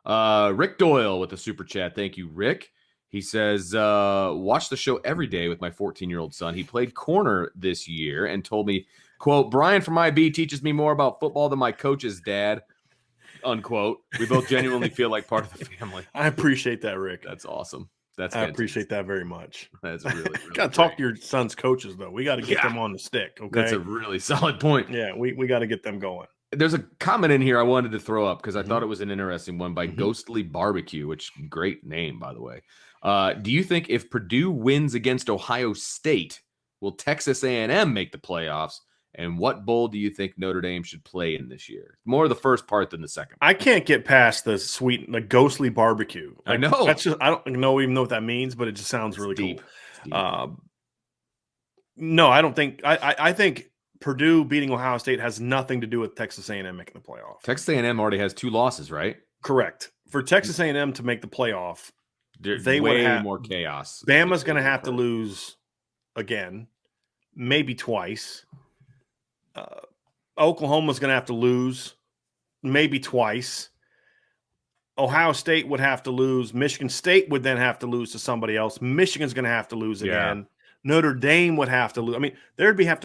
Rick Doyle with a super chat. Thank you, Rick. He says, watch the show every day with my 14-year-old son. He played corner this year and told me, quote, Brian from IB teaches me more about football than my coach's dad, unquote. We both genuinely feel like part of the family. I appreciate that, Rick. That's awesome. That's I fantastic. appreciate that very much. That's really got to talk to your son's coaches, though. We got to get them on the stick, okay? That's a really solid point. Yeah, we got to get them going. There's a comment in here I wanted to throw up because I thought it was an interesting one by Ghostly Barbecue, which great name, by the way. Do you think if Purdue wins against Ohio State, will Texas A&M make the playoffs? And what bowl do you think Notre Dame should play in this year? More the first part than the second part. I can't get past the Ghostly Barbecue. I know. That's just, I don't even know what that means, but it just sounds really deep. Cool. No, I don't think. I think Purdue beating Ohio State has nothing to do with Texas A&M making the playoff. Texas A&M already has 2 losses, right? Correct. For Texas A&M to make the playoff, they would have more chaos. Bama's going to have to lose again, maybe twice. Oklahoma's going to have to lose maybe twice. Ohio State would have to lose. Michigan State would then have to lose to somebody else. Michigan's going to have to lose again. Notre Dame would have to lose. I mean,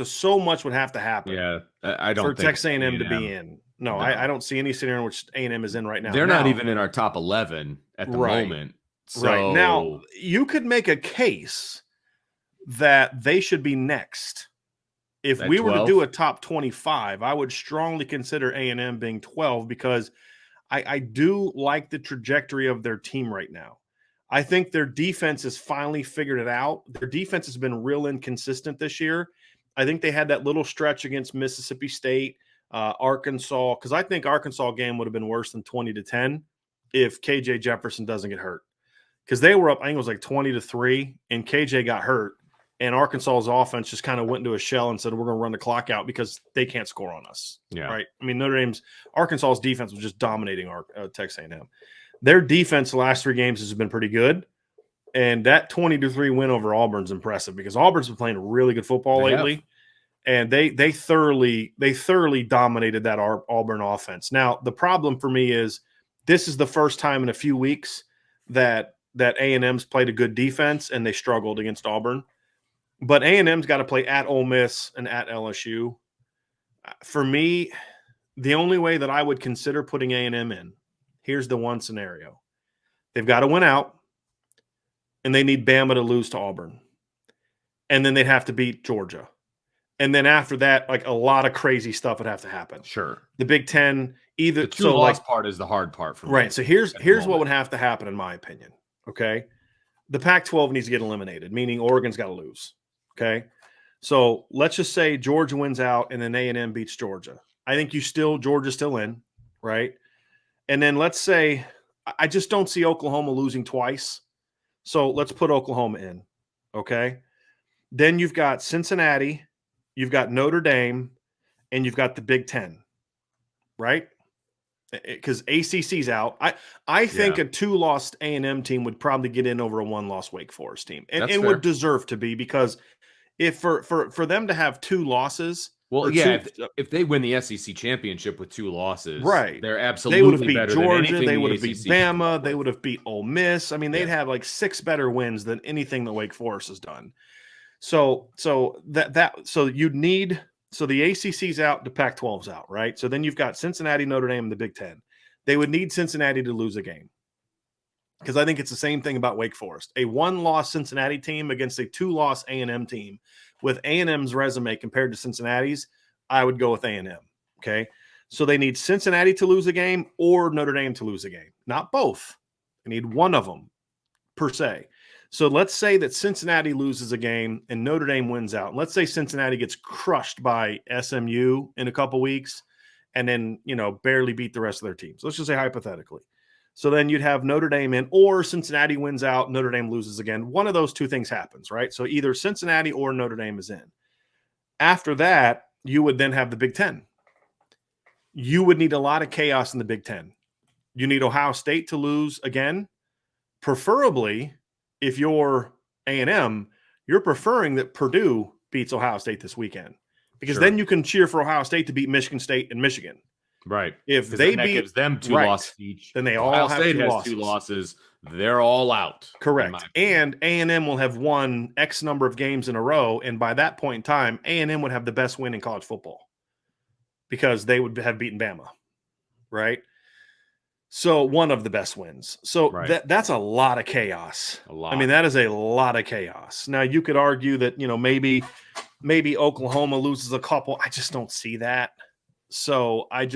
so much would have to happen. Yeah, I don't for Texas A&M to be in. No. I don't see any scenario in which A&M is in right now. They're not even in our top 11 at the moment. So... Right now, you could make a case that they should be next. If we were to do a top 25, I would strongly consider A&M being 12 because I do like the trajectory of their team right now. I think their defense has finally figured it out. Their defense has been real inconsistent this year. I think they had that little stretch against Mississippi State, Arkansas, because I think Arkansas game would have been worse than 20-10 if KJ Jefferson doesn't get hurt. Because they were up, I think it was like 20-3, and KJ got hurt. And Arkansas's offense just kind of went into a shell and said, we're going to run the clock out because they can't score on us. Yeah. Right. I mean, Arkansas's defense was just dominating Texas A&M. Their defense the last 3 games has been pretty good. And that 20-3 win over Auburn's impressive because Auburn's been playing really good football lately. And they thoroughly dominated that Auburn offense. Now, the problem for me is this is the first time in a few weeks that A&M's played a good defense and they struggled against Auburn. But A&M's got to play at Ole Miss and at LSU. For me, the only way that I would consider putting A&M in, here's the one scenario. They've got to win out, and they need Bama to lose to Auburn. And then they'd have to beat Georgia. And then after that, like a lot of crazy stuff would have to happen. Sure. The Big Ten, either the two-loss part is the hard part for me. Right. So here's what would have to happen, in my opinion. Okay. The Pac-12 needs to get eliminated, meaning Oregon's got to lose. Okay, so let's just say Georgia wins out and then A&M beats Georgia. I think Georgia's still in, right? And then let's say I just don't see Oklahoma losing twice. So let's put Oklahoma in, okay? Then you've got Cincinnati, you've got Notre Dame, and you've got the Big Ten, right? Because ACC's out. I think a 2-loss A&M team would probably get in over a 1-loss Wake Forest team, and would deserve to be because if for them to have 2 losses, if they win the SEC championship with 2 losses, right, they're absolutely better than anything. Georgia, they would have beat Bama, they would have beat Ole Miss. I mean, they'd have like 6 better wins than anything that Wake Forest has done. So you'd need. So the ACC's out, the Pac-12's out, right? So then you've got Cincinnati, Notre Dame, and the Big Ten. They would need Cincinnati to lose a game because I think it's the same thing about Wake Forest. A 1-loss Cincinnati team against a 2-loss A&M team with A&M's resume compared to Cincinnati's, I would go with A&M, okay? So they need Cincinnati to lose a game or Notre Dame to lose a game, not both. They need one of them per se. So let's say that Cincinnati loses a game and Notre Dame wins out. Let's say Cincinnati gets crushed by SMU in a couple weeks and then, barely beat the rest of their teams. Let's just say hypothetically. So then you'd have Notre Dame in, or Cincinnati wins out, Notre Dame loses again. One of those 2 things happens, right? So either Cincinnati or Notre Dame is in. After that, you would then have the Big Ten. You would need a lot of chaos in the Big Ten. You need Ohio State to lose again, preferably. If you're A&M, you're preferring that Purdue beats Ohio State this weekend because then you can cheer for Ohio State to beat Michigan State and Michigan. Right. If 'Cause they then that beat gives them 2 right, losses each. then they Ohio all have State 2 has 2 losses. losses. They're all out. in my Correct. opinion. And A&M will have won X number of games in a row, and by that point in time, A&M would have the best win in college football because they would have beaten Bama, right? So one of the best wins. So Right. that's a lot of chaos. A I mean, lot. that is a lot of chaos. Now you could argue that, maybe Oklahoma loses a couple. I just don't see that. So and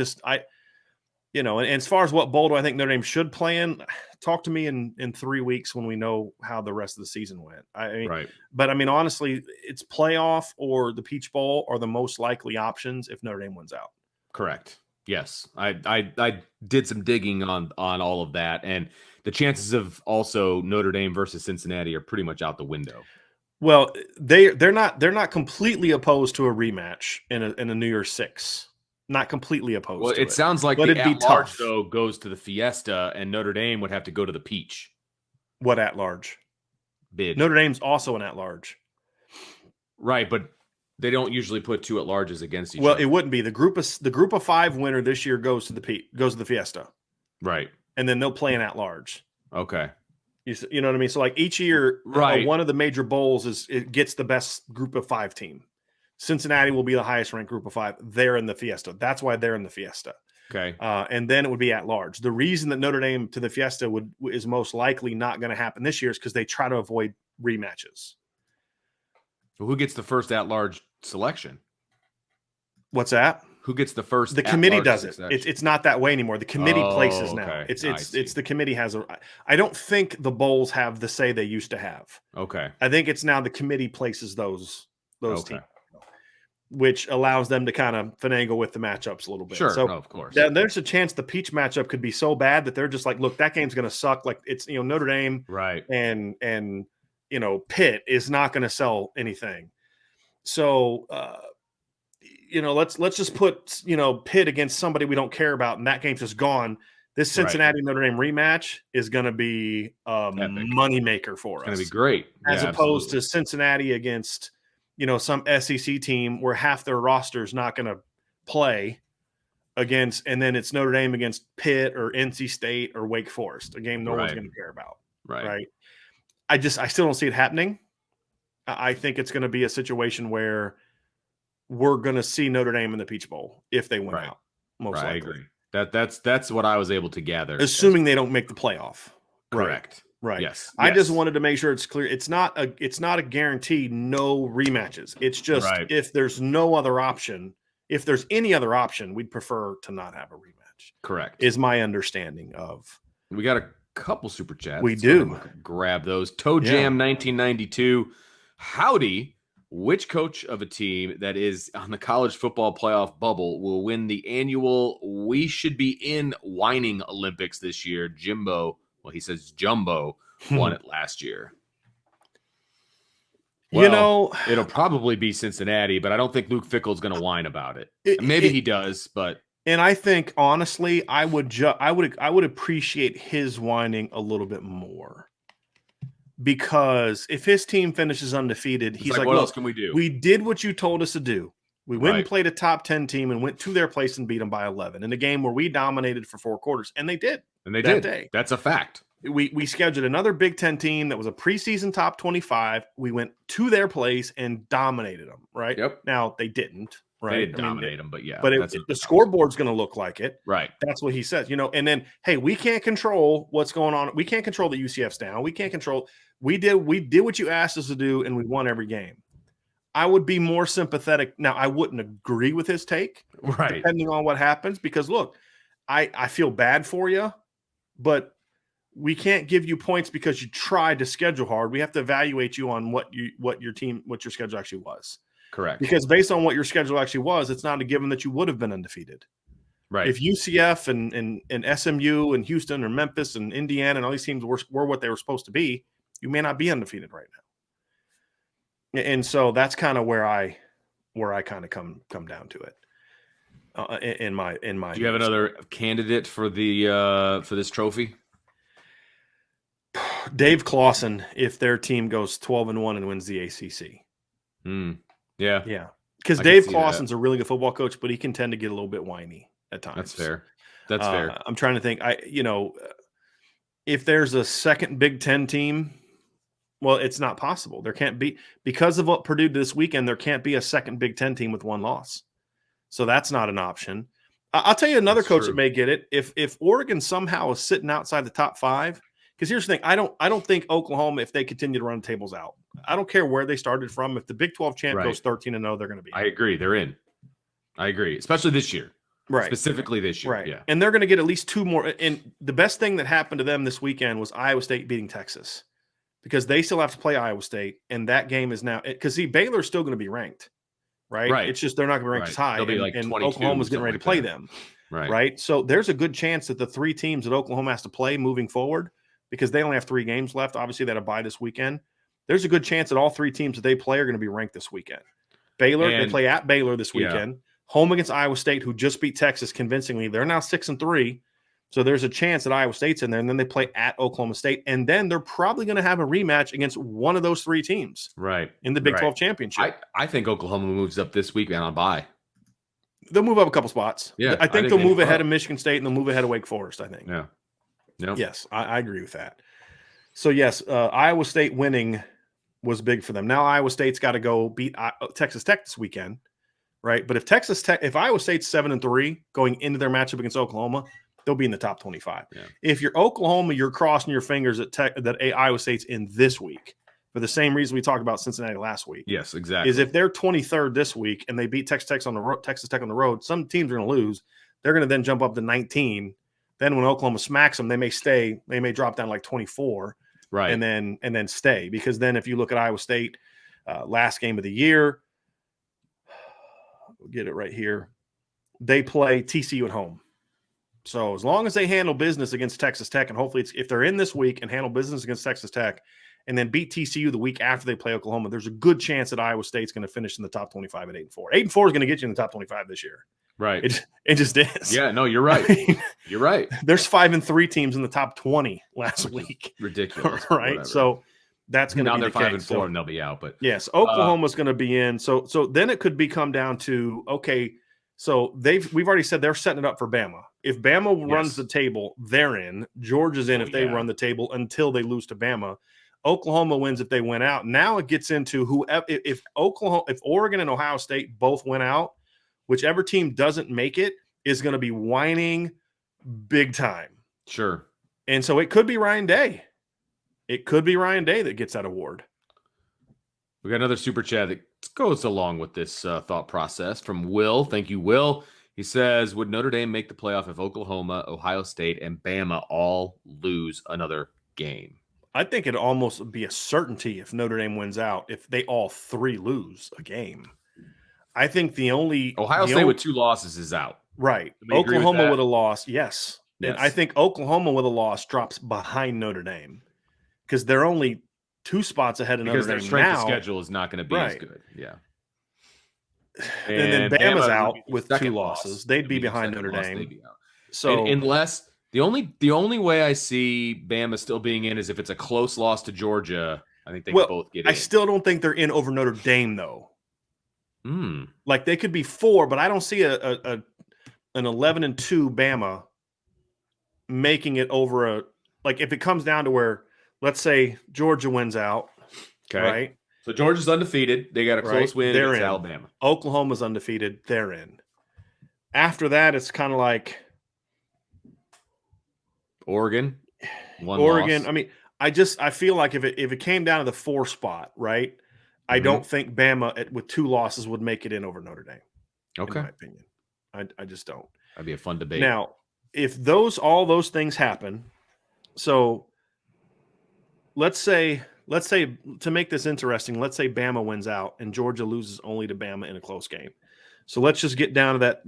as far as what bowl do I think Notre Dame should play in, talk to me in 3 weeks when we know how the rest of the season went. Right. But honestly, it's playoff or the Peach Bowl are the most likely options if Notre Dame wins out. Correct. Yes. I did some digging on all of that, and the chances of also Notre Dame versus Cincinnati are pretty much out the window. Well, they're not completely opposed to a rematch in a New Year's Six. Not completely opposed Well, to it sounds like but the it'd be at-large, tough. though, goes to the Fiesta, and Notre Dame would have to go to the Peach What at large? bid. Notre Dame's also an at large. Right, but they don't usually put 2 at-larges against each Well, other. it wouldn't be the group of 5 winner this year goes to the Fiesta, Right. and then they'll play an at large. Okay. You know what I mean? So like each year, Right. one of the major bowls it gets the best group of 5 team. Cincinnati will be the highest ranked group of 5. They're in the Fiesta. That's why they're in the Fiesta. Okay. And then it would be at large. The reason that Notre Dame to the Fiesta is most likely not going to happen this year is because they try to avoid rematches. Well, who gets the first at-large selection? What's that? Who gets the first? The committee at-large does it. selection? It's not that way anymore. The committee places now. Okay. It's the committee has a. I don't think the bowls have the say they used to have. Okay. I think it's now the committee places those Okay. teams, which allows them to kind of finagle with the matchups a little bit. Sure. So No, of course. there's a chance the Peach matchup could be so bad that they're just like, look, that game's going to suck. Like it's Notre Dame Right. and Pitt is not going to sell anything. So let's just put Pitt against somebody we don't care about, and that game's just gone. This Cincinnati Notre Dame rematch is going to be a moneymaker for us. It's going to be great, as opposed to Cincinnati against some SEC team where half their roster is not going to play against, and then it's Notre Dame against Pitt or NC State or Wake Forest, a game no one's going to care about. Right. I still don't see it happening. I think it's going to be a situation where we're going to see Notre Dame in the Peach Bowl if they win out. Most likely. I agree. That's what I was able to gather. Assuming they don't make the playoff. Correct. Right. Yes. I just wanted to make sure it's clear. It's not a guarantee no rematches. It's just if there's no other option, if there's any other option, we'd prefer to not have a rematch. Correct. Is my understanding of. We got a couple super chats. We do. Grab those. Toe Jam 1992. Howdy. Which coach of a team that is on the college football playoff bubble will win the annual "We Should Be In" whining Olympics this year? Jimbo. Well, he says Jumbo won it last year. Well, it'll probably be Cincinnati, but I don't think Luke Fickell's going to whine about it. Maybe he does, but. And I think honestly, I would appreciate his whining a little bit more. Because if his team finishes undefeated, he's like, what else can we do? We did what you told us to do. We went and played a top 10 team and went to their place and beat them by 11 in a game where we dominated for 4 quarters. And they did. And they did. Day. That's a fact. We scheduled another Big Ten team that was a preseason top 25. We went to their place and dominated them, right? Yep. Now, they didn't. Right. They didn't dominate them, but yeah. But the scoreboard's going to look like it. Right. That's what he says. And then, hey, we can't control what's going on. We can't control the UCF's down. We can't control. We did what you asked us to do, and we won every game. I would be more sympathetic. Now, I wouldn't agree with his take, depending on what happens, because look, I feel bad for you, but we can't give you points because you tried to schedule hard. We have to evaluate you on what your schedule actually was. Correct. Because based on what your schedule actually was, it's not a given that you would have been undefeated. Right. If UCF and SMU and Houston or Memphis and Indiana and all these teams were what they were supposed to be, you may not be undefeated right now. And so that's kind of where I kind of come down to it. In my. Do you have another candidate for this trophy? Dave Clawson, if their team goes 12-1 and wins the ACC. Yeah. Yeah. Because Dave Clawson's a really good football coach, but he can tend to get a little bit whiny. at times. That's fair. That's fair. I'm trying to think. If there's a second Big Ten team, well, it's not possible. There can't be, because of what Purdue did this weekend, there can't be a second Big Ten team with one loss. So that's not an option. I'll tell you another coach that may get it. If Oregon somehow is sitting outside the top 5, because here's the thing, I don't think Oklahoma, if they continue to run tables out, I don't care where they started from. If the Big 12 champ goes 13-0, they're going to be in. I agree. They're in. I agree, especially this year. Right. Specifically this year. Right. Yeah. And they're going to get at least 2 more. And the best thing that happened to them this weekend was Iowa State beating Texas, because they still have to play Iowa State. And that game is now, because Baylor's still going to be ranked. Right. It's just they're not going to be ranked as high. They'll be like and Oklahoma's getting ready to play them. Right. So there's a good chance that the 3 teams that Oklahoma has to play moving forward, because they only have 3 games left. Obviously, they had a bye this weekend. There's a good chance that all 3 teams that they play are going to be ranked this weekend. Baylor, they play at Baylor this weekend. Home against Iowa State, who just beat Texas convincingly. They're now 6-3. So there's a chance that Iowa State's in there, and then they play at Oklahoma State. And then they're probably going to have a rematch against one of those 3 teams. Right. In the Big 12 championship. I think Oklahoma moves up this week and on bye. They'll move up a couple spots. Yeah. I think they'll move ahead of Michigan State, and they'll move ahead of Wake Forest, I think. Yeah. Yes, I agree with that. So, yes, Iowa State winning was big for them. Now Iowa State's got to go beat Texas Tech this weekend, right? But if Iowa State's 7-3 going into their matchup against Oklahoma, they'll be in the top 25. Yeah. If you're Oklahoma, you're crossing your fingers that Iowa State's in this week, for the same reason we talked about Cincinnati last week. Yes, exactly. Is if they're 23rd this week and they beat Texas Tech on the road, some teams are going to lose. They're going to then jump up to 19. Then when Oklahoma smacks them, they may drop down like 24. Right. And then stay, because then if you look at Iowa State, last game of the year, we'll get it right here. They play TCU at home. So as long as they handle business against Texas Tech, and hopefully if they're in this week and handle business against Texas Tech and then beat TCU the week after they play Oklahoma, there's a good chance that Iowa State's going to finish in the top 25 at 8-4. 8-4 is going to get you in the top 25 this year. Right. It just is. Yeah, no, you're right. I mean, you're right. There's 5-3 teams in the top 20 last week. Ridiculous. Right. Whatever. So that's going to be now the they're case. 5-4 and they'll be out. But yes, Oklahoma's going to be in. So then it could come down to, okay, so we've already said they're setting it up for Bama. If Bama runs the table, they're in. Georgia's in if they run the table until they lose to Bama. Oklahoma wins if they win out. Now it gets into whoever. If Oregon and Ohio State both win out, whichever team doesn't make it is going to be whining big time. Sure. And so it could be Ryan Day. It could be Ryan Day that gets that award. We got another super chat that goes along with this thought process from Will. Thank you, Will. He says, would Notre Dame make the playoff if Oklahoma, Ohio State, and Bama all lose another game? I think it'd almost be a certainty if Notre Dame wins out, if they all 3 lose a game. I think Ohio State with 2 losses is out. Right. Oklahoma with a loss, yes. And I think Oklahoma with a loss drops behind Notre Dame, because they're only 2 spots ahead of Notre Dame now. Because their strength of schedule is not going to be as good. Yeah. And then Bama's out with 2 losses. They'd be behind Notre Dame. So unless the only way I see Bama still being in is if it's a close loss to Georgia. I think they can both get in. I still don't think they're in over Notre Dame though. Like they could be 4, but I don't see an 11-2 Bama making it over like if it comes down to where, let's say Georgia wins out. Okay. Right. So Georgia's undefeated. They got a close win against Alabama. Oklahoma's undefeated. They're in. After that, it's kind of like Oregon. Loss. I mean, I feel like if it came down to the 4 spot, right? I don't think Bama with 2 losses would make it in over Notre Dame. Okay. In my opinion. I just don't. That'd be a fun debate. Now, if all those things happen, so let's say to make this interesting, let's say Bama wins out and Georgia loses only to Bama in a close game. So let's just get down to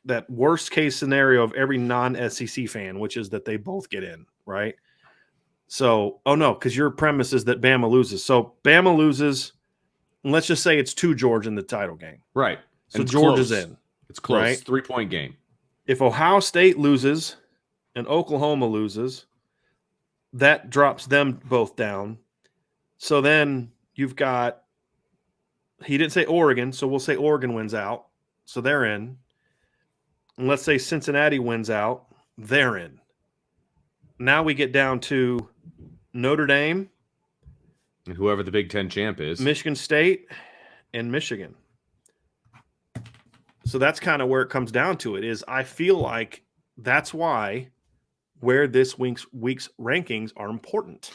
that worst case scenario of every non-SEC fan, which is that they both get in, right? So, because your premise is that Bama loses. So Bama loses, and let's just say it's 2 Georgia in the title game. Right. So Georgia's in. It's close. Right? 3-point game. If Ohio State loses and Oklahoma loses, that drops them both down. So then you've got, he didn't say Oregon, so we'll say Oregon wins out. So they're in. and let's say Cincinnati wins out, they're in. Now we get down to Notre Dame, and whoever the Big Ten champ is, Michigan State, and Michigan. So that's kind of where it comes down to. It is, I feel like that's why where this week's rankings are important.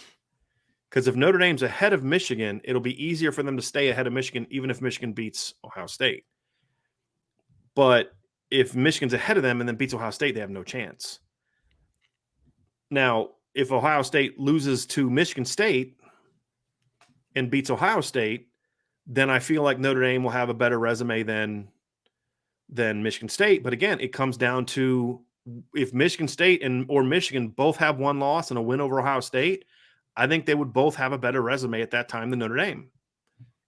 Because if Notre Dame's ahead of Michigan, it'll be easier for them to stay ahead of Michigan, even if Michigan beats Ohio State. But if Michigan's ahead of them and then beats Ohio State, they have no chance. Now, if Ohio State loses to Michigan State and beats Ohio State, then I feel like Notre Dame will have a better resume than Michigan State. But again, it comes down to if Michigan State or Michigan both have one loss and a win over Ohio State, I think they would both have a better resume at that time than Notre Dame.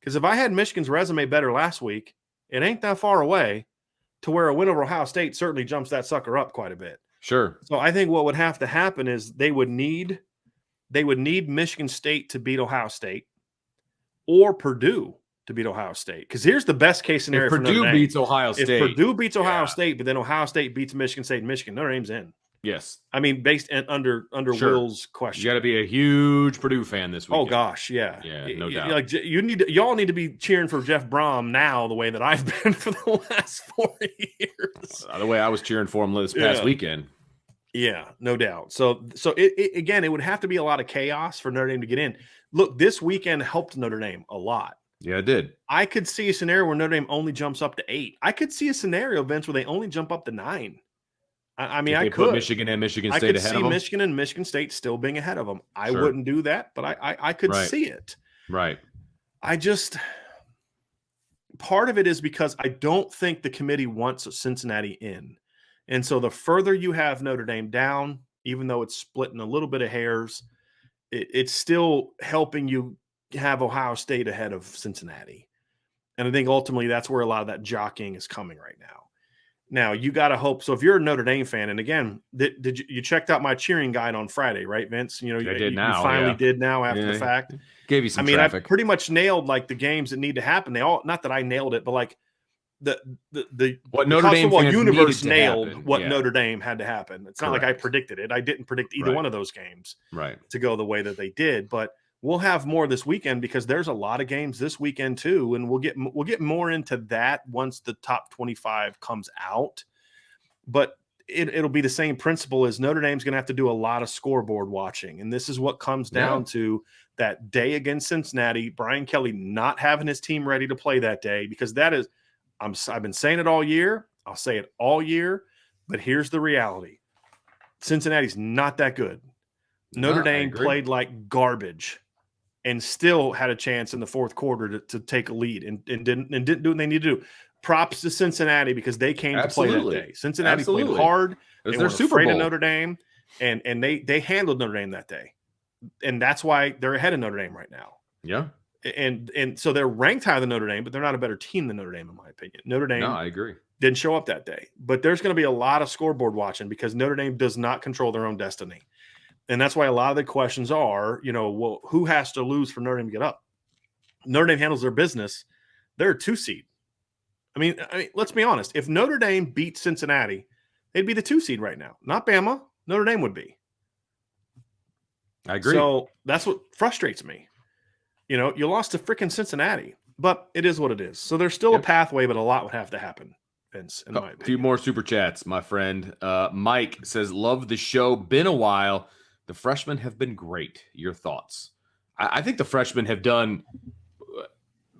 Because if I had Michigan's resume better last week, it ain't that far away to where a win over Ohio State certainly jumps that sucker up quite a bit. Sure. So I think what would have to happen is they would need Michigan State to beat Ohio State or Purdue to beat Ohio State. Because here's the best case scenario for Notre Dame. If Purdue beats Ohio State. If Purdue beats Ohio State, but then Ohio State beats Michigan State and Michigan, Notre Dame's in. Yes. I mean, based under Sure. Will's question. You got to be a huge Purdue fan this week. Oh gosh, yeah. Yeah, no doubt. Like y'all need to be cheering for Jeff Brom now the way that I've been for the last 4 years. The way I was cheering for him this past weekend. Yeah, no doubt. So it again, it would have to be a lot of chaos for Notre Dame to get in. Look, this weekend helped Notre Dame a lot. Yeah, it did. I could see a scenario where Notre Dame only jumps up to 8. I could see a scenario, Vince, where they only jump up to 9. I mean, I could put Michigan and Michigan State ahead of them. I could see Michigan and Michigan State still being ahead of them. I wouldn't do that, but I could see it. Right. I just part of it is because I don't think the committee wants Cincinnati in. And so the further you have Notre Dame down, even though it's splitting a little bit of hairs, it's still helping you have Ohio State ahead of Cincinnati. And I think ultimately that's where a lot of that jockeying is coming right now. Now, you got to hope. So if you're a Notre Dame fan, and again, did you checked out my cheering guide on Friday, right, Vince? You know, I did now. You finally did now after the fact. Gave you some traffic. I pretty much nailed like the games that need to happen. They all, not that I nailed it, but like the what Notre Dame fans universe nailed happen. what Notre Dame had to happen. It's not like I predicted it. I didn't predict either one of those games to go the way that they did, but we'll have more this weekend because there's a lot of games this weekend too, and we'll get more into that once the top 25 comes out. But it'll be the same principle as Notre Dame's going to have to do a lot of scoreboard watching, and this is what comes down to that day against Cincinnati. Brian Kelly not having his team ready to play that day because that is I've been saying it all year. I'll say it all year, but here's the reality: Cincinnati's not that good. Notre Dame played like garbage and still had a chance in the fourth quarter to take a lead and didn't do what they needed to do. Props to Cincinnati because they came to play that day. Cincinnati played hard. They were afraid of Notre Dame, and they handled Notre Dame that day. And that's why they're ahead of Notre Dame right now. Yeah. And so they're ranked higher than Notre Dame, but they're not a better team than Notre Dame, in my opinion. Notre Dame I agree. Didn't show up that day. But there's going to be a lot of scoreboard watching because Notre Dame does not control their own destiny. And that's why a lot of the questions are, well, who has to lose for Notre Dame to get up? Notre Dame handles their business. They're a 2 seed. I mean, let's be honest. If Notre Dame beat Cincinnati, they'd be the 2 seed right now. Not Bama. Notre Dame would be. I agree. So that's what frustrates me. You lost to freaking Cincinnati, but it is what it is. So there's still a pathway, but a lot would have to happen, Vince, in my opinion. A few more super chats, my friend. Mike says, love the show. Been a while. The freshmen have been great. Your thoughts? I think the freshmen have done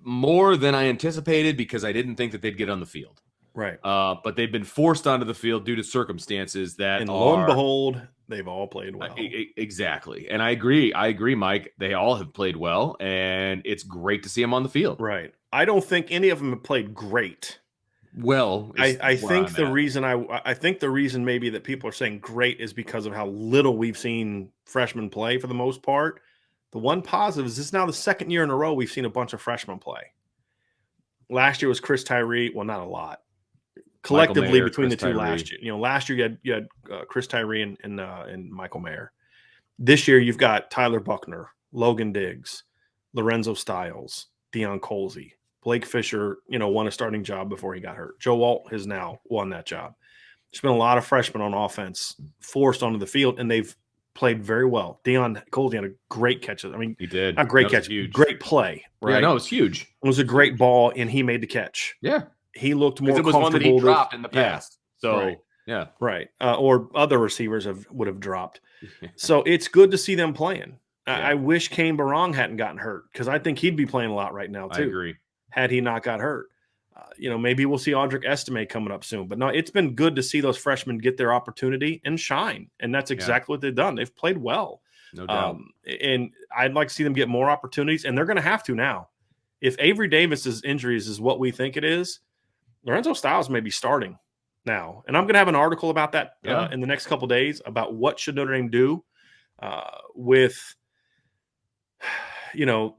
more than I anticipated because I didn't think that they'd get on the field. Right. But they've been forced onto the field due to circumstances that and lo and behold, they've all played well. Exactly. And I agree, Mike. They all have played well, and it's great to see them on the field. Right. I don't think any of them have played great. Well, I think the reason maybe that people are saying great is because of how little we've seen freshmen play for the most part. The one positive is this is now the second year in a row we've seen a bunch of freshmen play. Last year was Chris Tyree. Well, not a lot. Collectively Mayer, between Chris the two Tyree. last year. Last year you had Chris Tyree and Michael Mayer. This year you've got Tyler Buckner, Logan Diggs, Lorenzo Stiles, Deion Colsey. Blake Fisher, won a starting job before he got hurt. Joe Alt has now won that job. There's been a lot of freshmen on offense forced onto the field, and they've played very well. Deion Coley had a great catch. I mean, He did. Not great That was catch, huge. great play, right? Yeah, no, it was huge. It was a great ball, and he made the catch. Yeah. He looked more Because it was comfortable. one that he dropped in the past. So, right. yeah. Right. Or other receivers would have dropped. So it's good to see them playing. Yeah. I wish Kane Barong hadn't gotten hurt, because I think he'd be playing a lot right now too. I agree. Had he not got hurt. Maybe we'll see Audric Estime coming up soon. But no, it's been good to see those freshmen get their opportunity and shine. And that's exactly what they've done. They've played well. No doubt. And I'd like to see them get more opportunities, and they're going to have to now. If Avery Davis's injuries is what we think it is, Lorenzo Styles may be starting now. And I'm going to have an article about that in the next couple of days about what should Notre Dame do with, now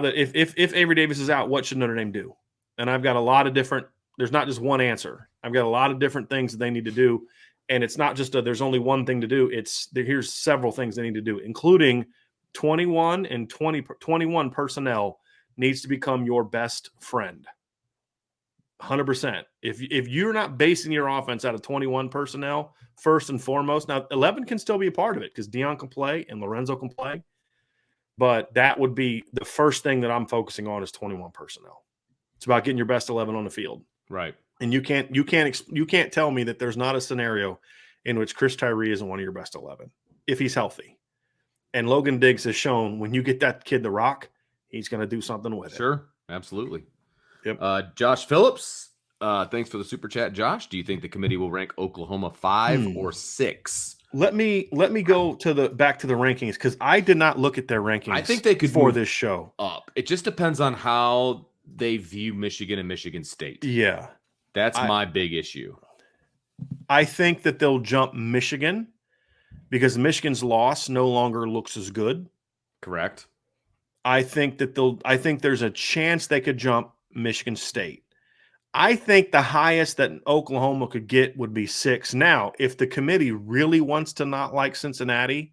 that if Avery Davis is out, what should Notre Dame do? And I've got a lot of different – there's not just one answer. I've got a lot of different things that they need to do. And it's not just there's only one thing to do. Here's several things they need to do, including 21 and 21 personnel needs to become your best friend. 100%. If you're not basing your offense out of 21 personnel, first and foremost, now 11 can still be a part of it because Deion can play and Lorenzo can play. But that would be the first thing that I'm focusing on is 21 personnel. It's about getting your best 11 on the field. Right. And you can't tell me that there's not a scenario in which Chris Tyree isn't one of your best 11 if he's healthy. And Logan Diggs has shown when you get that kid the rock, he's going to do something with it. Sure, absolutely. Yep. Josh Phillips, thanks for the super chat. Josh, do you think the committee will rank Oklahoma 5 or 6? Let me go back to the rankings because I did not look at their rankings. I think they could for this show up. It just depends on how they view Michigan and Michigan State. Yeah. That's my big issue. I think that they'll jump Michigan because Michigan's loss no longer looks as good. Correct. I think there's a chance they could jump Michigan State. I think the highest that Oklahoma could get would be 6. Now, if the committee really wants to not like Cincinnati,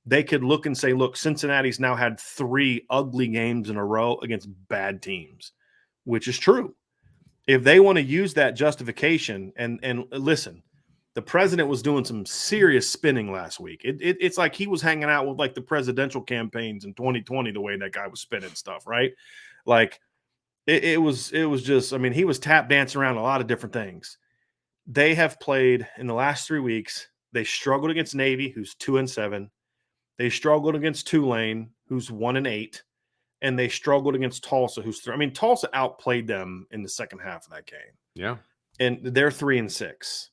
they could look and say, look, Cincinnati's now had 3 ugly games in a row against bad teams, which is true. If they want to use that justification, and listen, the president was doing some serious spinning last week. It's like he was hanging out with like the presidential campaigns in 2020, the way that guy was spinning stuff, right? Like it was just, I mean, he was tap dancing around a lot of different things. They have played in the last 3 weeks. They struggled against Navy, who's 2-7. They struggled against Tulane, who's 1-8. And they struggled against Tulsa, who's 3. I mean, Tulsa outplayed them in the second half of that game. Yeah. And they're 3-6.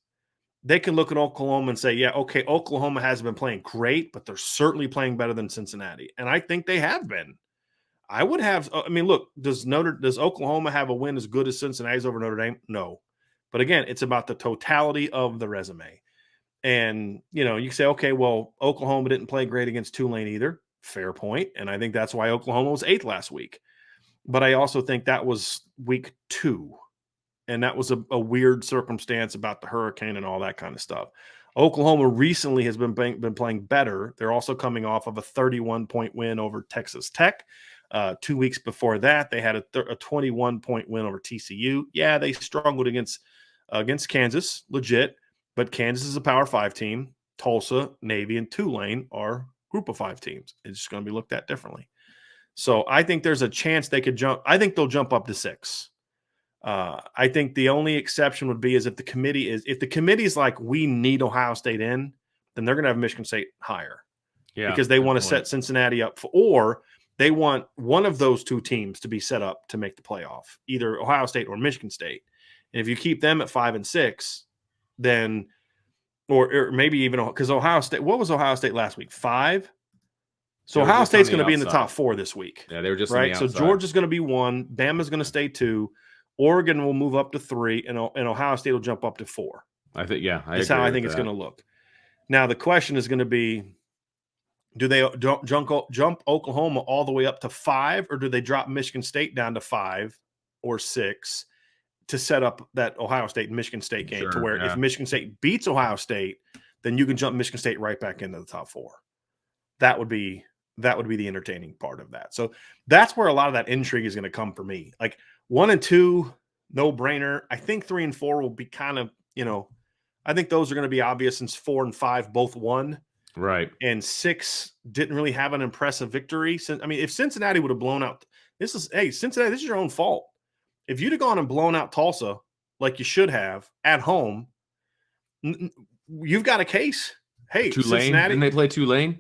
They can look at Oklahoma and say, yeah, okay, Oklahoma hasn't been playing great, but they're certainly playing better than Cincinnati. And I think they have been. I would have, I mean, look, does Oklahoma have a win as good as Cincinnati's over Notre Dame? No. But again, it's about the totality of the resume. And, you say, okay, well, Oklahoma didn't play great against Tulane either. Fair point. And I think that's why Oklahoma was 8th last week. But I also think that was week 2. And that was a weird circumstance about the hurricane and all that kind of stuff. Oklahoma recently has been playing better. They're also coming off of a 31-point win over Texas Tech. 2 weeks before that, they had a 21-point win over TCU. Yeah, they struggled against Kansas, legit. But Kansas is a Power 5 team. Tulsa, Navy, and Tulane are Group of 5 teams. It's just going to be looked at differently. So I think there's a chance they could jump. I think they'll jump up to 6. I think the only exception would be is if the committee is like, we need Ohio State in, then they're going to have Michigan State higher. Yeah, because they want to set Cincinnati up or they want one of those 2 teams to be set up to make the playoff, either Ohio State or Michigan State. And if you keep them at 5 and 6, then or maybe even because Ohio State, what was Ohio State last week? 5? So Ohio State's going to be in the top 4 this week. Yeah, they were just right. So Georgia's going to be 1. Bama's going to stay 2. Oregon will move up to 3, and Ohio State will jump up to 4. I think, yeah, that's how I think it's going to look. Now the question is going to be: do they jump Oklahoma all the way up to 5, or do they drop Michigan State down to 5 or 6? To set up that Ohio State and Michigan State game to where if Michigan State beats Ohio State, then you can jump Michigan State right back into the top 4. That would be the entertaining part of that. So that's where a lot of that intrigue is going to come for me. Like 1 and 2, no brainer. I think 3 and 4 will be kind of, I think those are going to be obvious since 4 and 5 both won. Right. And 6 didn't really have an impressive victory. I mean, if Cincinnati would have blown out, Cincinnati, this is your own fault. If you'd have gone and blown out Tulsa like you should have at home, you've got a case. Hey, Tulane, Cincinnati. didn't they play Tulane?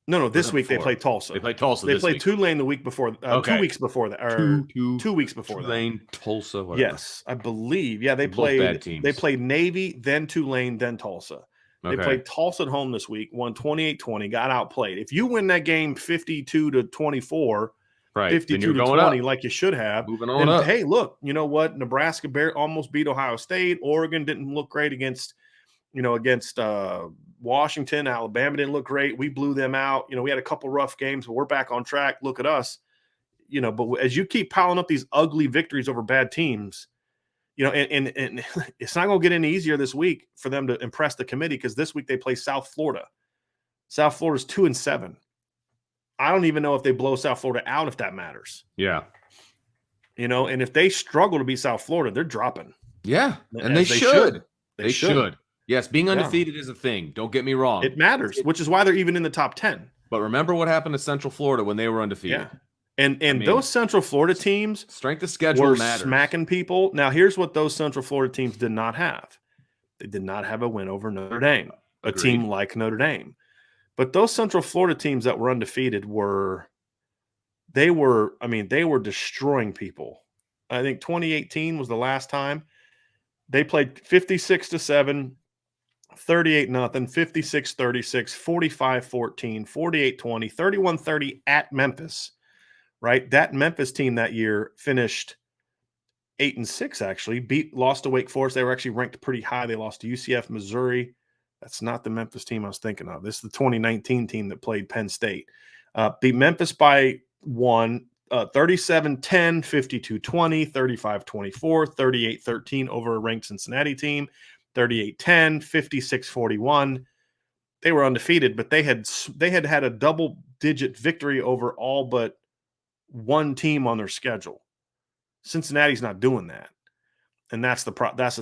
No. This week they played Tulsa. They played Tulsa. They this played week. Tulane the week before. 2 weeks before that, or 2 weeks before Tulane, Tulsa. Whatever. Yes, I believe. Yeah, they Both played. bad teams. They played Navy, then Tulane, then Tulsa. They played Tulsa at home this week, won 28-20, got outplayed. If you win that game 52-24, right, 52-20, like you should have, moving on up. Hey, look, you know what? Nebraska almost beat Ohio State. Oregon didn't look great against Washington. Alabama didn't look great. We blew them out. We had a couple rough games, but we're back on track. Look at us. But as you keep piling up these ugly victories over bad teams, and it's not going to get any easier this week for them to impress the committee, because this week they play South Florida. South Florida's 2-7. I don't even know if they blow South Florida out, if that matters. Yeah. And if they struggle to beat South Florida, they're dropping. Yeah, and they should. They should. Yes, being undefeated is a thing. Don't get me wrong. It matters, which is why they're even in the top 10. But remember what happened to Central Florida when they were undefeated. Yeah. And those Central Florida teams, strength of schedule were matters. Smacking people. Now, here's what those Central Florida teams did not have. They did not have a win over Notre Dame, a team like Notre Dame. But those Central Florida teams that were undefeated were destroying people. I think 2018 was the last time. They played 56-7, 38-0, 56-36, 45-14, 48-20, 31-30 at Memphis. Right, that Memphis team that year finished 8-6. Actually, lost to Wake Forest. They were actually ranked pretty high. They lost to UCF, Missouri. That's not the Memphis team I was thinking of. This is the 2019 team that played Penn State. Beat Memphis by 1, 37-10, 52-20, 35-24, 38-13 over a ranked Cincinnati team, 38-10, 56-41. They were undefeated, but they had a double-digit victory over all but one team on their schedule. Cincinnati's not doing that, and that's the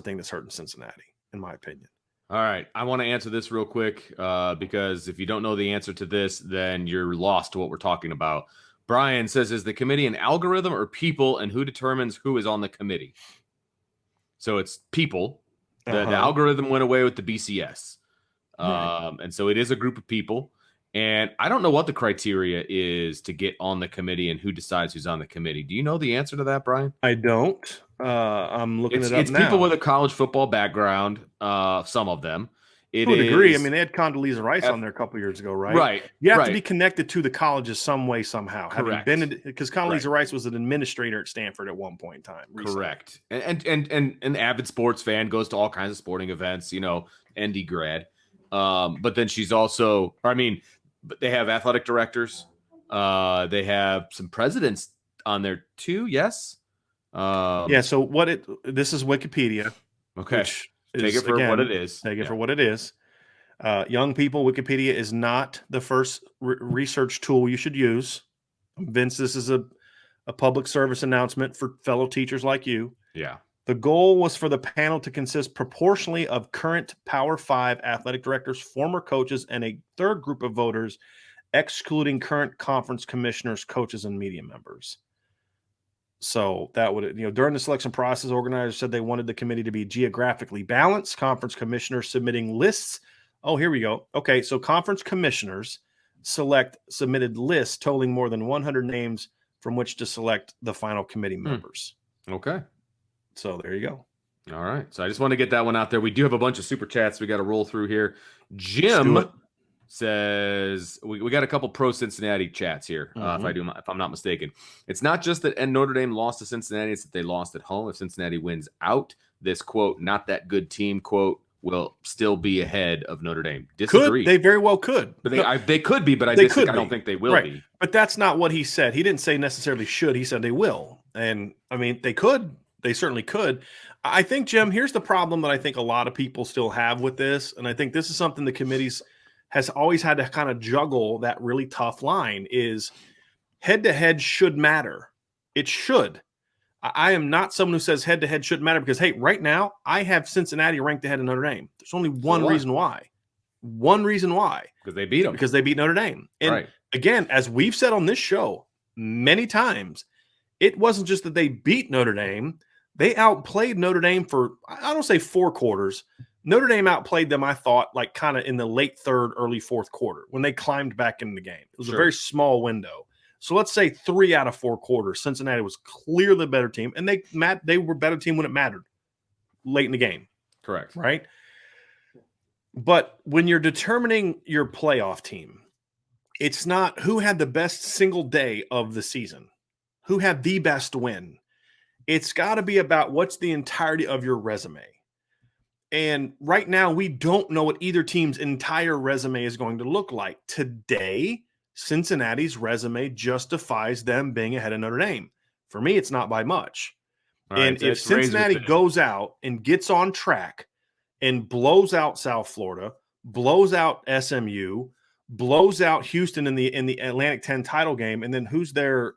thing that's hurting Cincinnati, in my opinion. All right, I want to answer this real quick because if you don't know the answer to this, then you're lost to what we're talking about. Brian says, is the committee an algorithm or people, and who determines who is on the committee? So it's people. The algorithm went away with the BCS. Right. And so it is a group of people. And I don't know what the criteria is to get on the committee and who decides who's on the committee. Do you know the answer to that, Brian? I don't. I'm looking it up it's now. People with a college football background, some of them. To a degree. I mean, they had Condoleezza Rice on there a couple years ago, right? Right. You have to be connected to the colleges some way, somehow. Correct. Because Condoleezza Rice was an administrator at Stanford at one point in time. Recently. Correct. And an avid sports fan, goes to all kinds of sporting events, ND grad. But then she's also, but they have athletic directors. They have some presidents on there too. Yes. So this is Wikipedia. Okay. Take it for what it is. Take it for what it is. Young people, Wikipedia is not the first research tool you should use. Vince, this is a public service announcement for fellow teachers like you. Yeah. The goal was for the panel to consist proportionally of current Power 5 athletic directors, former coaches, and a third group of voters, excluding current conference commissioners, coaches, and media members. So that would, during the selection process, organizers said they wanted the committee to be geographically balanced. Conference commissioners submitting lists. Oh, here we go. Okay, so conference commissioners submitted lists totaling more than 100 names from which to select the final committee members. Okay. So there you go. All right. So I just want to get that one out there. We do have a bunch of super chats we got to roll through here. Jim says we got a couple pro Cincinnati chats here. If I'm not mistaken, it's not just that Notre Dame lost to Cincinnati; it's that they lost at home. If Cincinnati wins out, this quote, not that good team quote, will still be ahead of Notre Dame. Disagree. They very well could, but they could be. But I don't think they will be. But that's not what he said. He didn't say necessarily should. He said they will, and they could. They certainly could. I think, Jim, here's the problem that I think a lot of people still have with this, and I think this is something the committees has always had to kind of juggle. That really tough line is head-to-head should matter. It should. I am not someone who says head-to-head shouldn't matter because, hey, right now, I have Cincinnati ranked ahead of Notre Dame. There's only one reason why. One reason why. Because they beat them. Because they beat Notre Dame. And right. Again, as we've said on this show many times, it wasn't just that they beat Notre Dame. They outplayed Notre Dame for, I don't say 4 quarters. Notre Dame outplayed them, I thought, like kind of in the late third, early fourth quarter when they climbed back into the game. It was a very small window. So let's say 3 out of 4 quarters, Cincinnati was clearly the better team, and they were better team when it mattered late in the game. Correct. Right? But when you're determining your playoff team, it's not who had the best single day of the season, who had the best win. It's got to be about what's the entirety of your resume. And right now, we don't know what either team's entire resume is going to look like. Today, Cincinnati's resume justifies them being ahead of Notre Dame. For me, it's not by much. Right, and if Cincinnati goes out and gets on track and blows out South Florida, blows out SMU, blows out Houston in the Atlantic 10 title game, and then who do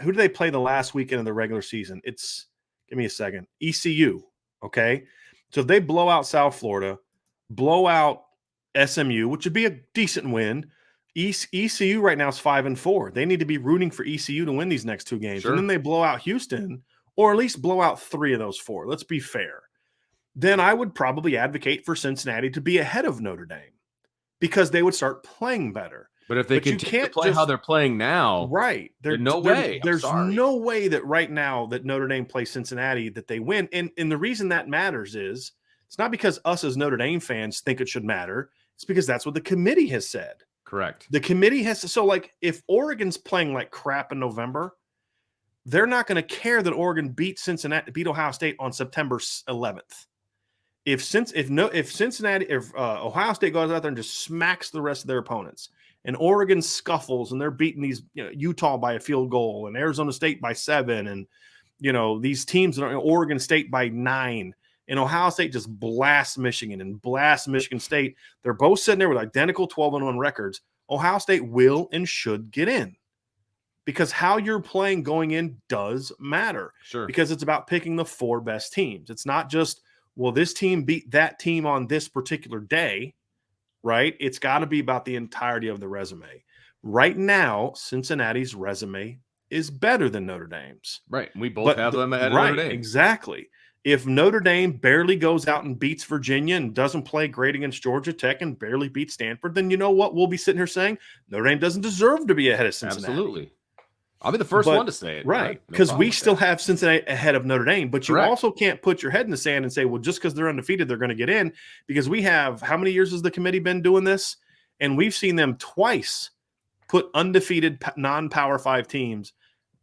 they play the last weekend of the regular season? Give me a second. ECU. Okay. So if they blow out South Florida, blow out SMU, which would be a decent win. ECU right now is 5-4. They need to be rooting for ECU to win these next 2 games. Sure. And then they blow out Houston, or at least blow out 3 of those 4. Let's be fair. Then I would probably advocate for Cincinnati to be ahead of Notre Dame because they would start playing better. But if they continue to play how they're playing now, right? There's no way that right now that Notre Dame plays Cincinnati that they win. And the reason that matters is it's not because us as Notre Dame fans think it should matter. It's because that's what the committee has said. Correct. The committee has to. So, like, if Oregon's playing like crap in November, they're not going to care that Oregon beat Ohio State on September 11th. If Ohio State goes out there and just smacks the rest of their opponents, and Oregon scuffles and they're beating these Utah by a field goal and Arizona State by 7, and these teams are Oregon State by 9, and Ohio State just blasts Michigan and blasts Michigan State. They're both sitting there with identical 12-1 records. Ohio State will and should get in because how you're playing going in does matter. Sure. Because it's about picking the 4 best teams. It's not just, well, this team beat that team on this particular day, right? It's got to be about the entirety of the resume. Right now, Cincinnati's resume is better than Notre Dame's. Right. We both have them ahead of Notre Dame. Exactly. If Notre Dame barely goes out and beats Virginia and doesn't play great against Georgia Tech and barely beats Stanford, then you know what? We'll be sitting here saying Notre Dame doesn't deserve to be ahead of Cincinnati. Absolutely. I'll be the first one to say it. Right. Because we still have Cincinnati ahead of Notre Dame, but you also can't put your head in the sand and say, well, just because they're undefeated, they're going to get in, because we have, how many years has the committee been doing this? And we've seen them twice put undefeated non-Power 5 teams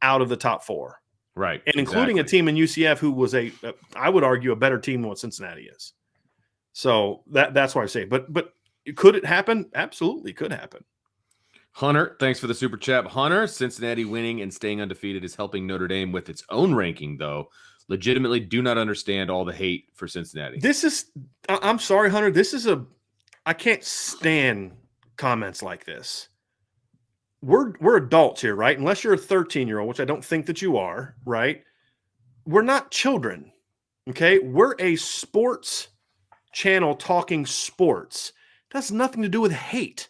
out of the top 4. Right. And including a team in UCF who was I would argue, a better team than what Cincinnati is. So that's why I say, but could it happen? Absolutely could happen. Hunter, thanks for the super chat. Hunter, Cincinnati winning and staying undefeated is helping Notre Dame with its own ranking, though. Legitimately do not understand all the hate for Cincinnati. I'm sorry, Hunter. I can't stand comments like this. We're adults here, right? Unless you're a 13-year-old, which I don't think that you are, right? We're not children, okay? We're a sports channel talking sports. It has nothing to do with hate.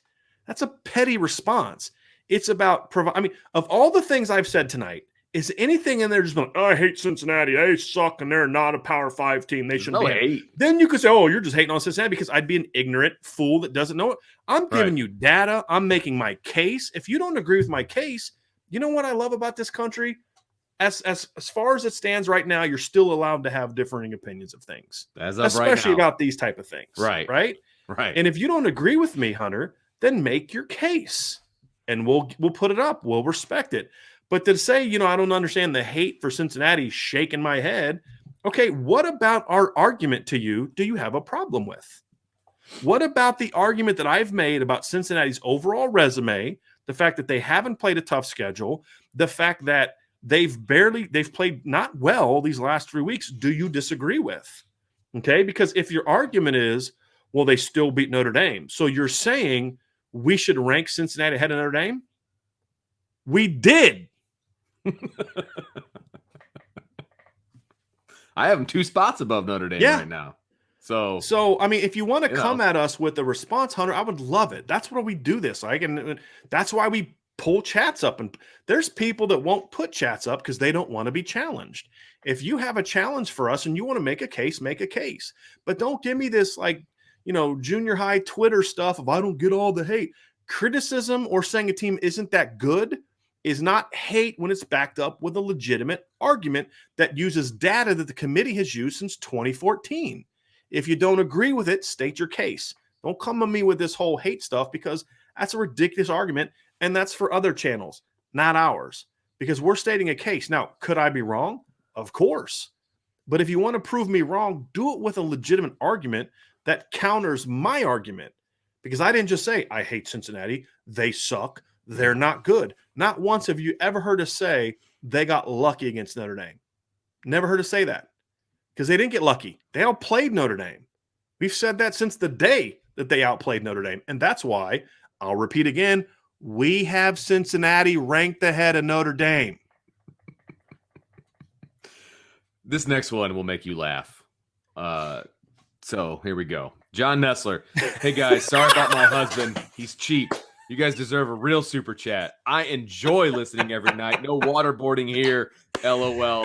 That's a petty response. It's about of all the things I've said tonight, is anything in there just going, oh, I hate Cincinnati. They suck and they're not a Power 5 team. They shouldn't be. Hate. Then you could say, oh, you're just hating on Cincinnati, because I'd be an ignorant fool that doesn't know it. I'm giving you data. I'm making my case. If you don't agree with my case, you know what I love about this country? As far as it stands right now, you're still allowed to have differing opinions of things, especially about these type of things. Right. And if you don't agree with me, Hunter, then make your case, and we'll put it up. We'll respect it. But to say, I don't understand the hate for Cincinnati, shaking my head. Okay, what about our argument to you do you have a problem with? What about the argument that I've made about Cincinnati's overall resume, the fact that they haven't played a tough schedule, the fact that they've played not well these last 3 weeks, do you disagree with? Okay, because if your argument is, well, they still beat Notre Dame, so you're saying we should rank Cincinnati ahead of Notre Dame? We did. I have them 2 spots above Notre Dame Yeah. right now. So I mean, if you want to come know. at us with a response, Hunter, I would love it. That's why we do this. Like, and that's why we pull chats up. And there's people that won't put chats up because they don't want to be challenged. If you have a challenge for us and you want to make a case, make a case. But don't give me this, like, junior high Twitter stuff of I don't get all the hate. Criticism or saying a team isn't that good is not hate when it's backed up with a legitimate argument that uses data that the committee has used since 2014. If you don't agree with it, state your case. Don't come to me with this whole hate stuff because that's a ridiculous argument, and that's for other channels, not ours, because we're stating a case. Now, could I be wrong? Of course. But if you want to prove me wrong, do it with a legitimate argument that counters my argument, because I didn't just say, I hate Cincinnati. They suck. They're not good. Not once have you ever heard us say they got lucky against Notre Dame. Never heard us say that. Because they didn't get lucky. They outplayed Notre Dame. We've said that since the day that they outplayed Notre Dame. And that's why, I'll repeat again, we have Cincinnati ranked ahead of Notre Dame. This next one will make you laugh. So here we go. John Nessler. Hey, guys, sorry about my husband. He's cheap. You guys deserve a real super chat. I enjoy listening every night. No waterboarding here. LOL.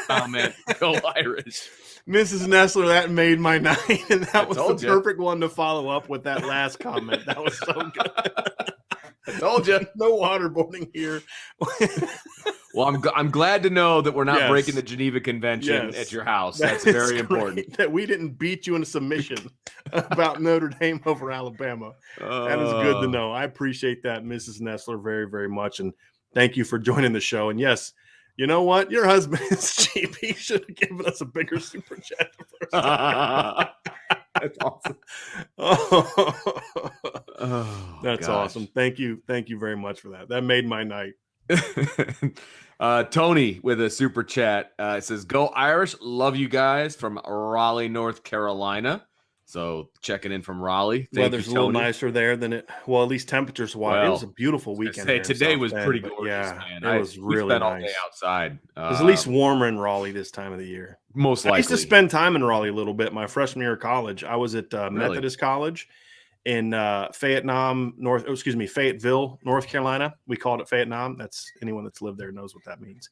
Comment. Go Irish. Mrs. Nessler, that made my night. And that was the perfect one to follow up with that last comment. That was so good. I told you. No waterboarding here. Well, I'm glad to know that we're not breaking the Geneva Convention at your house. That's very important. That we didn't beat you into submission about Notre Dame over Alabama. That is good to know. I appreciate that, Mrs. Nessler, very, very much. And thank you for joining the show. And yes, you know what? Your husband is cheap. He should have given us a bigger super chat first. That's awesome. That's awesome. Thank you. Thank you very much for that. That made my night. Tony with a super chat says, Go Irish. Love you guys from Raleigh, North Carolina. So checking in from Raleigh. Weather's a little nicer there than at least temperatures wise. It was a beautiful weekend. Today was pretty gorgeous, man. It was really spent nice. all day outside. It was at least warmer in Raleigh this time of the year. Most likely. I used to spend time in Raleigh a little bit. My freshman year of college, I was at Methodist College in Fayetteville, North Carolina. We called it Fayetteville. That's anyone that's lived there knows what that means.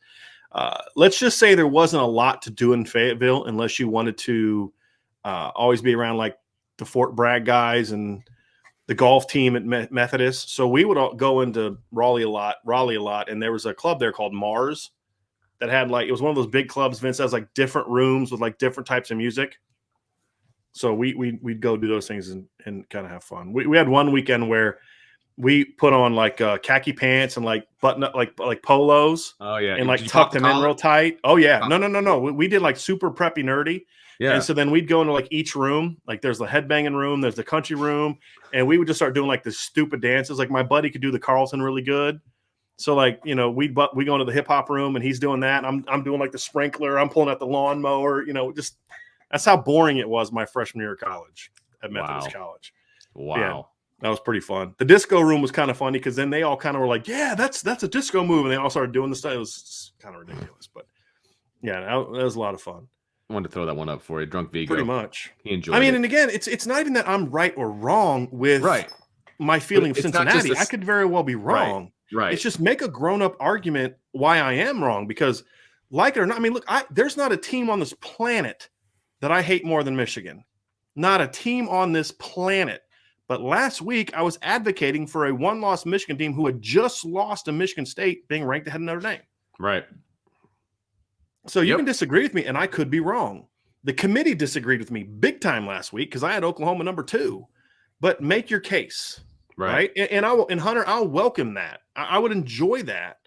Let's just say there wasn't a lot to do in Fayetteville unless you wanted to always be around like the Fort Bragg guys and the golf team at Methodist. So we would all go into Raleigh a lot. And there was a club there called Mars that had it was one of those big clubs, Vince, has like different rooms with like different types of music. So we'd go do those things and kind of have fun. We had one weekend where we put on like khaki pants and like button up like polos. Oh yeah, and like tucked them in real tight. Oh yeah, no. We did like super preppy nerdy. Yeah. And so then we'd go into like each room. Like there's the headbanging room, there's the country room, and we would just start doing like the stupid dances. Like my buddy could do the Carlton really good. So like we go into the hip hop room and he's doing that. And I'm doing like the sprinkler. I'm pulling out the lawnmower. Just. That's how boring it was my freshman year of college at Methodist College. Wow. Yeah, that was pretty fun. The disco room was kind of funny because then they all kind of were like, yeah, that's a disco move. And they all started doing the stuff. It was kind of ridiculous. But yeah, that was a lot of fun. I wanted to throw that one up for you. Drunk Vigo. Pretty much. He enjoyed it. And again, it's not even that I'm right or wrong with my feeling of Cincinnati. I could very well be wrong. Right. It's just make a grown-up argument why I am wrong because like it or not, look, there's not a team on this planet that I hate more than Michigan. Not a team on this planet. But last week, I was advocating for a one-loss Michigan team who had just lost to Michigan State being ranked ahead of Notre Dame. Right. So you can disagree with me, and I could be wrong. The committee disagreed with me big time last week because I had Oklahoma number 2. But make your case. Right? And Hunter, I'll welcome that. I would enjoy that.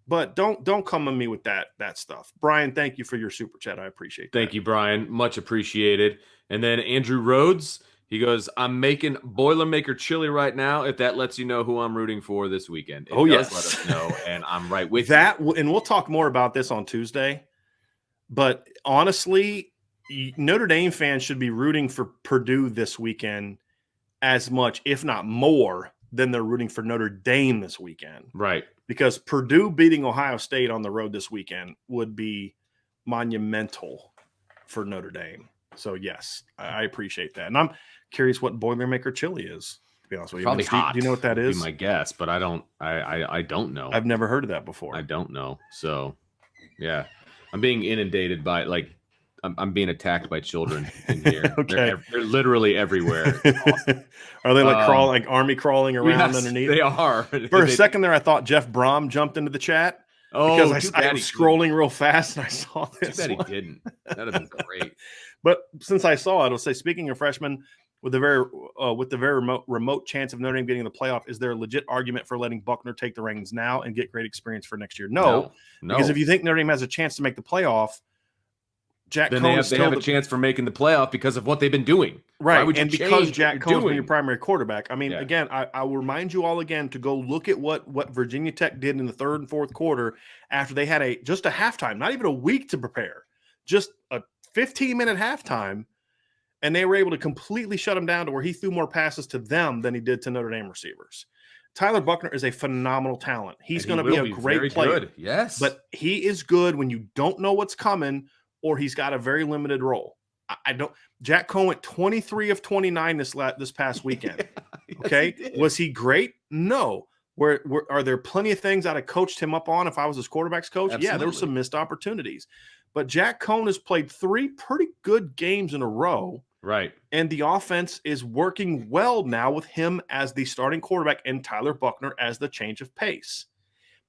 But don't come on me with that stuff. Brian, thank you for your super chat. I appreciate that. Thank you, Brian. Much appreciated. And then Andrew Rhodes, he goes, I'm making Boilermaker chili right now. If that lets you know who I'm rooting for this weekend. It does let us know, and I'm right with that. And we'll talk more about this on Tuesday. But honestly, Notre Dame fans should be rooting for Purdue this weekend as much, if not more, than they're rooting for Notre Dame this weekend. Right. Because Purdue beating Ohio State on the road this weekend would be monumental for Notre Dame. So yes, I appreciate that. And I'm curious what Boilermaker chili is, to be honest with you. Probably hot. Do you know what that would is? Be my guess, but I don't know. I've never heard of that before. I don't know. So yeah, I'm being inundated by I'm being attacked by children in here. Okay. They're literally everywhere. Awesome. Are they like army crawling around underneath? They are. For a second there, I thought Jeff Brom jumped into the chat. Oh, because I was scrolling real fast and I saw this. Too bad he didn't. That'd have been great. But since I saw it, I'll say, speaking of freshmen, with the very remote chance of Notre Dame getting in the playoff, is there a legit argument for letting Buckner take the reins now and get great experience for next year? No. Because if you think Notre Dame has a chance to make the playoff, Jack Cohn they have a chance for making the playoff because of what they've been doing. Right. And because Jack Cohn's been your primary quarterback. I mean, again, I will remind you all again to go look at what Virginia Tech did in the third and fourth quarter after they had just a halftime, not even a week to prepare, just a 15-minute halftime. And they were able to completely shut him down to where he threw more passes to them than he did to Notre Dame receivers. Tyler Buckner is a phenomenal talent. He's going to be a great player. Good. Yes. But he is good when you don't know what's coming or he's got a very limited role. I don't. Jack Cohn went 23 of 29 this past weekend. Yes, okay. Was he great? No. Are there plenty of things I'd have coached him up on if I was his quarterback's coach? Absolutely. Yeah, there were some missed opportunities. But Jack Cohn has played 3 pretty good games in a row. Right. And the offense is working well now with him as the starting quarterback and Tyler Buckner as the change of pace.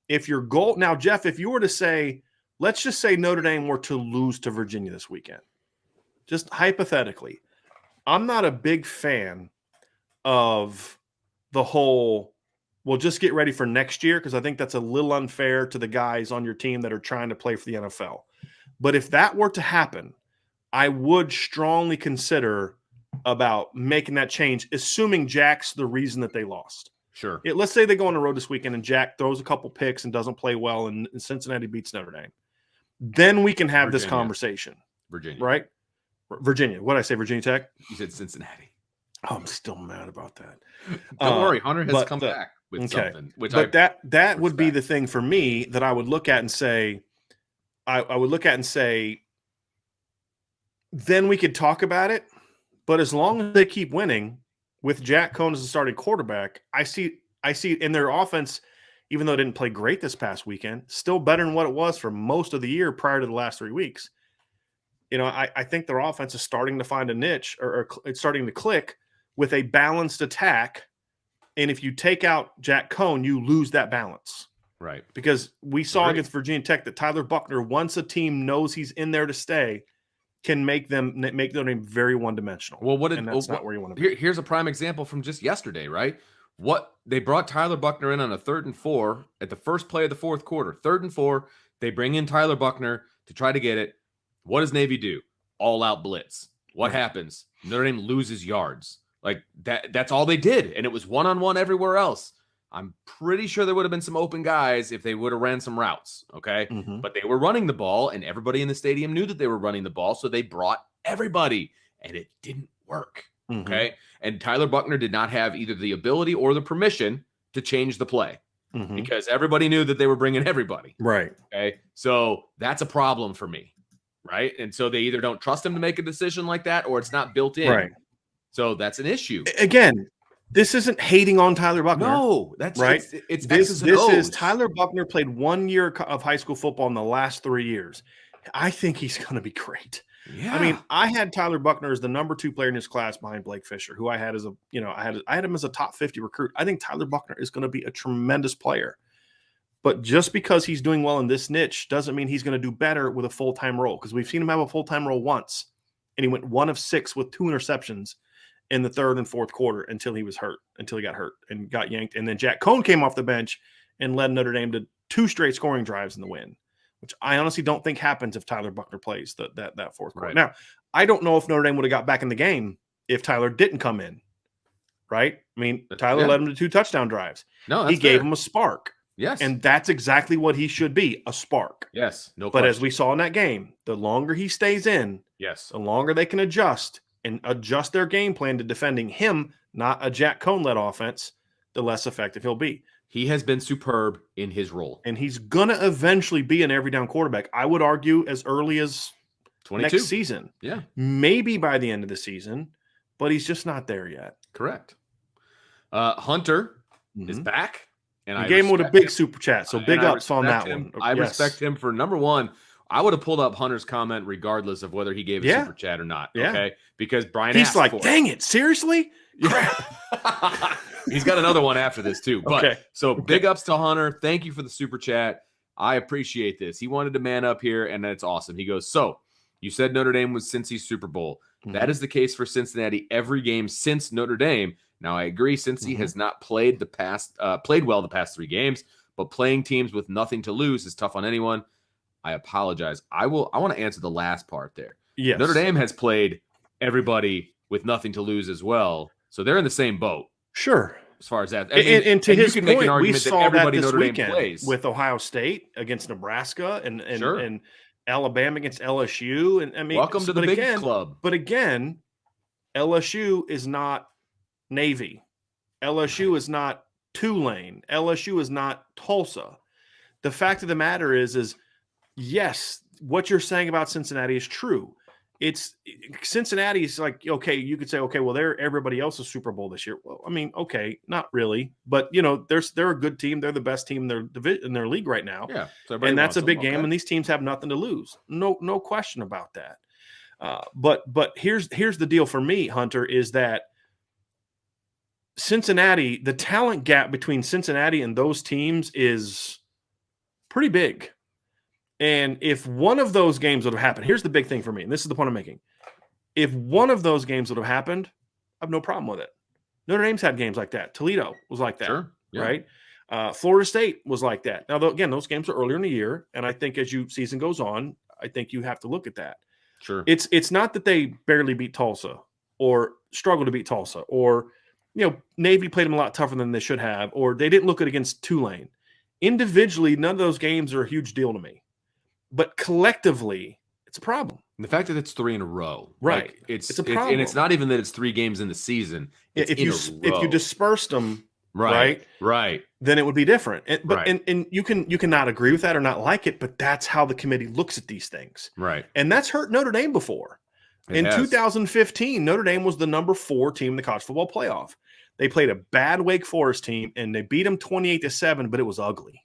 If your goal now, Jeff, if you were to say, let's just say Notre Dame were to lose to Virginia this weekend, just hypothetically, I'm not a big fan of the whole, well, just get ready for next year, because I think that's a little unfair to the guys on your team that are trying to play for the NFL. But if that were to happen, I would strongly consider about making that change, assuming Jack's the reason that they lost. Sure. Let's say they go on the road this weekend and Jack throws a couple picks and doesn't play well and Cincinnati beats Notre Dame. Then we can have this conversation. Virginia. Right? Virginia. What did I say, Virginia Tech? You said Cincinnati. Oh, I'm still mad about that. Don't worry. Hunter has come back with something. That would be the thing for me that I would look at and say, I would look at and say, then we could talk about it. But as long as they keep winning with Jack Cohn as the starting quarterback, I see in their offense, even though it didn't play great this past weekend, still better than what it was for most of the year prior to the last 3 weeks. I think their offense is starting to find a niche or it's starting to click with a balanced attack. And if you take out Jack Cohn, you lose that balance. Right. Because we saw against Virginia Tech that Tyler Buckner, once a team knows he's in there to stay, can make their name very one-dimensional. Well, that's not where you want to be. Here's a prime example from just yesterday, right? They brought Tyler Buckner in on a 3rd and 4 at the first play of the fourth quarter. 3rd and 4, they bring in Tyler Buckner to try to get it. What does Navy do? All-out blitz. What happens? Notre Dame loses yards. Like that's all they did, and it was one-on-one everywhere else. I'm pretty sure there would have been some open guys if they would have ran some routes, okay? Mm-hmm. But they were running the ball, and everybody in the stadium knew that they were running the ball, so they brought everybody, and it didn't work, okay? And Tyler Buckner did not have either the ability or the permission to change the play because everybody knew that they were bringing everybody. Right. Okay? So that's a problem for me, right? And so they either don't trust him to make a decision like that or it's not built in. Right. So that's an issue. Again, this isn't hating on Tyler Buckner. No, that's right. It's this is Tyler Buckner played 1 year of high school football in the last 3 years. I think he's going to be great. Yeah. I mean, I had Tyler Buckner as the number 2 player in his class behind Blake Fisher, who I had as I had him as a top 50 recruit. I think Tyler Buckner is going to be a tremendous player. But just because he's doing well in this niche doesn't mean he's going to do better with a full-time role, because we've seen him have a full-time role once, and he went 1 of 6 with 2 interceptions in the 3rd and 4th quarter until he got hurt and got yanked. And then Jack Cohn came off the bench and led Notre Dame to 2 straight scoring drives in the win, which I honestly don't think happens if Tyler Buckner plays that 4th quarter. Right. Now, I don't know if Notre Dame would have got back in the game if Tyler didn't come in, right? I mean, Tyler led him to 2 touchdown drives. No, he gave him a spark. Yes. And that's exactly what he should be, a spark. Yes. No But question. as we saw in that game, the longer he stays in, yes, the longer they can adjust their game plan to defending him, not a Jack Cohn-led offense, the less effective he'll be. He has been superb in his role. And he's going to eventually be an every down quarterback. I would argue as early as 22. next season. Yeah. Maybe by the end of the season, but he's just not there yet. Correct. Hunter is back. And I gave him with a big super chat. So big ups on that one. I respect him for number one. I would have pulled up Hunter's comment regardless of whether he gave a super chat or not. Okay. Because Brian he's like, dang it, seriously? Crap. He's got another one after this too. But big ups to Hunter. Thank you for the super chat. I appreciate this. He wanted to man up here, and that's awesome. He goes, so you said Notre Dame was Cincy's Super Bowl. That is the case for Cincinnati every game since Notre Dame. Now, I agree, Cincy has not played well the past 3 games, but playing teams with nothing to lose is tough on anyone. I apologize. I want to answer the last part there. Yes. Notre Dame has played everybody with nothing to lose as well, so they're in the same boat. Sure. As far as that. And to his point, we saw that this Notre weekend Dame plays. with Ohio State against Nebraska and Alabama against LSU. And I mean, welcome to the big club. But again, LSU is not Navy. LSU is not Tulane. LSU is not Tulsa. The fact of the matter is yes, what you're saying about Cincinnati is true. It's Cincinnati is like, okay, you could say, okay, well, they're everybody else's Super Bowl this year. Well, I mean, okay, not really, but they're a good team. They're the best team in their league right now. Yeah, and that's a big game, and these teams have nothing to lose. No question about that. But here's the deal for me, Hunter, is that Cincinnati, the talent gap between Cincinnati and those teams is pretty big. And if one of those games would have happened, here's the big thing for me, and this is the point I'm making. If one of those games would have happened, I have no problem with it. Notre Dame's had games like that. Toledo was like that, sure. Yeah. Right? Florida State was like that. Now, again, those games are earlier in the year, and I think as season goes on, I think you have to look at that. Sure. It's not that they barely beat Tulsa or struggled to beat Tulsa or Navy played them a lot tougher than they should have, or they didn't look good against Tulane. Individually, none of those games are a huge deal to me. But collectively, it's a problem. And the fact that it's 3 in a row, right? Like it's a problem, and it's not even that it's 3 games in the season. It's if you dispersed them, right, then it would be different. And you can not agree with that or not like it, but that's how the committee looks at these things, right? And that's hurt Notre Dame before. In 2015, Notre Dame was the number 4 team in the college football playoff. They played a bad Wake Forest team, and they beat them 28-7, but it was ugly.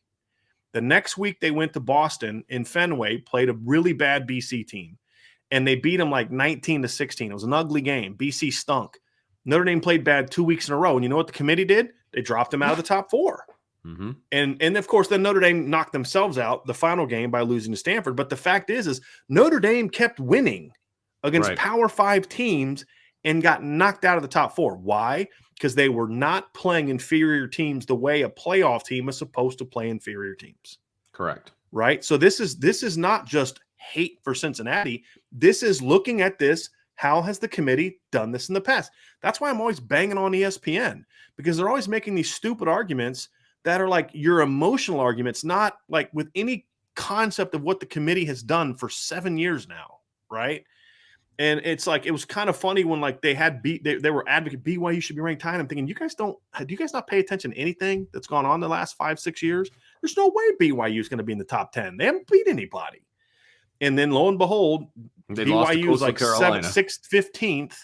The next week, they went to Boston in Fenway, played a really bad BC team, and they beat them like 19-16. It was an ugly game. BC stunk. Notre Dame played bad 2 weeks in a row, and you know what the committee did? They dropped them out of the top 4. Mm-hmm. And of course, then Notre Dame knocked themselves out the final game by losing to Stanford. But the fact is Notre Dame kept winning against Power 5 teams and got knocked out of the top 4. Why? Because they were not playing inferior teams the way a playoff team is supposed to play inferior teams. Correct. Right? So this is not just hate for Cincinnati. This is looking at this. How has the committee done this in the past? That's why I'm always banging on ESPN, because they're always making these stupid arguments that are like your emotional arguments, not like with any concept of what the committee has done for 7 years now. Right? And it's like, it was kind of funny when like they were advocate BYU should be ranked high. And I'm thinking, do you guys not pay attention to anything that's gone on the last 5-6 years? There's no way BYU is going to be in the top 10. They haven't beat anybody. And then lo and behold, BYU is like 7th, 6th, 15th.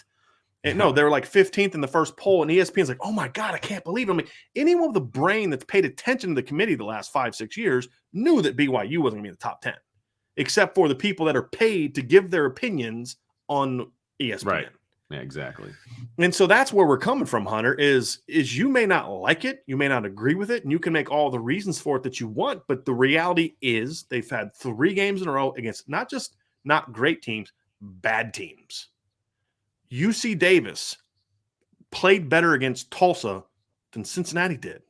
And no, they were like 15th in the first poll. And ESPN's like, oh my God, I can't believe it. I mean, anyone with a brain that's paid attention to the committee the last 5-6 years knew that BYU wasn't going to be in the top 10, except for the people that are paid to give their opinions on ESPN. Right. Yeah, exactly. And so that's where we're coming from, Hunter, is you may not like it, you may not agree with it, and you can make all the reasons for it that you want, but the reality is they've had 3 games in a row against not just not great teams, bad teams. UC Davis played better against Tulsa than Cincinnati did.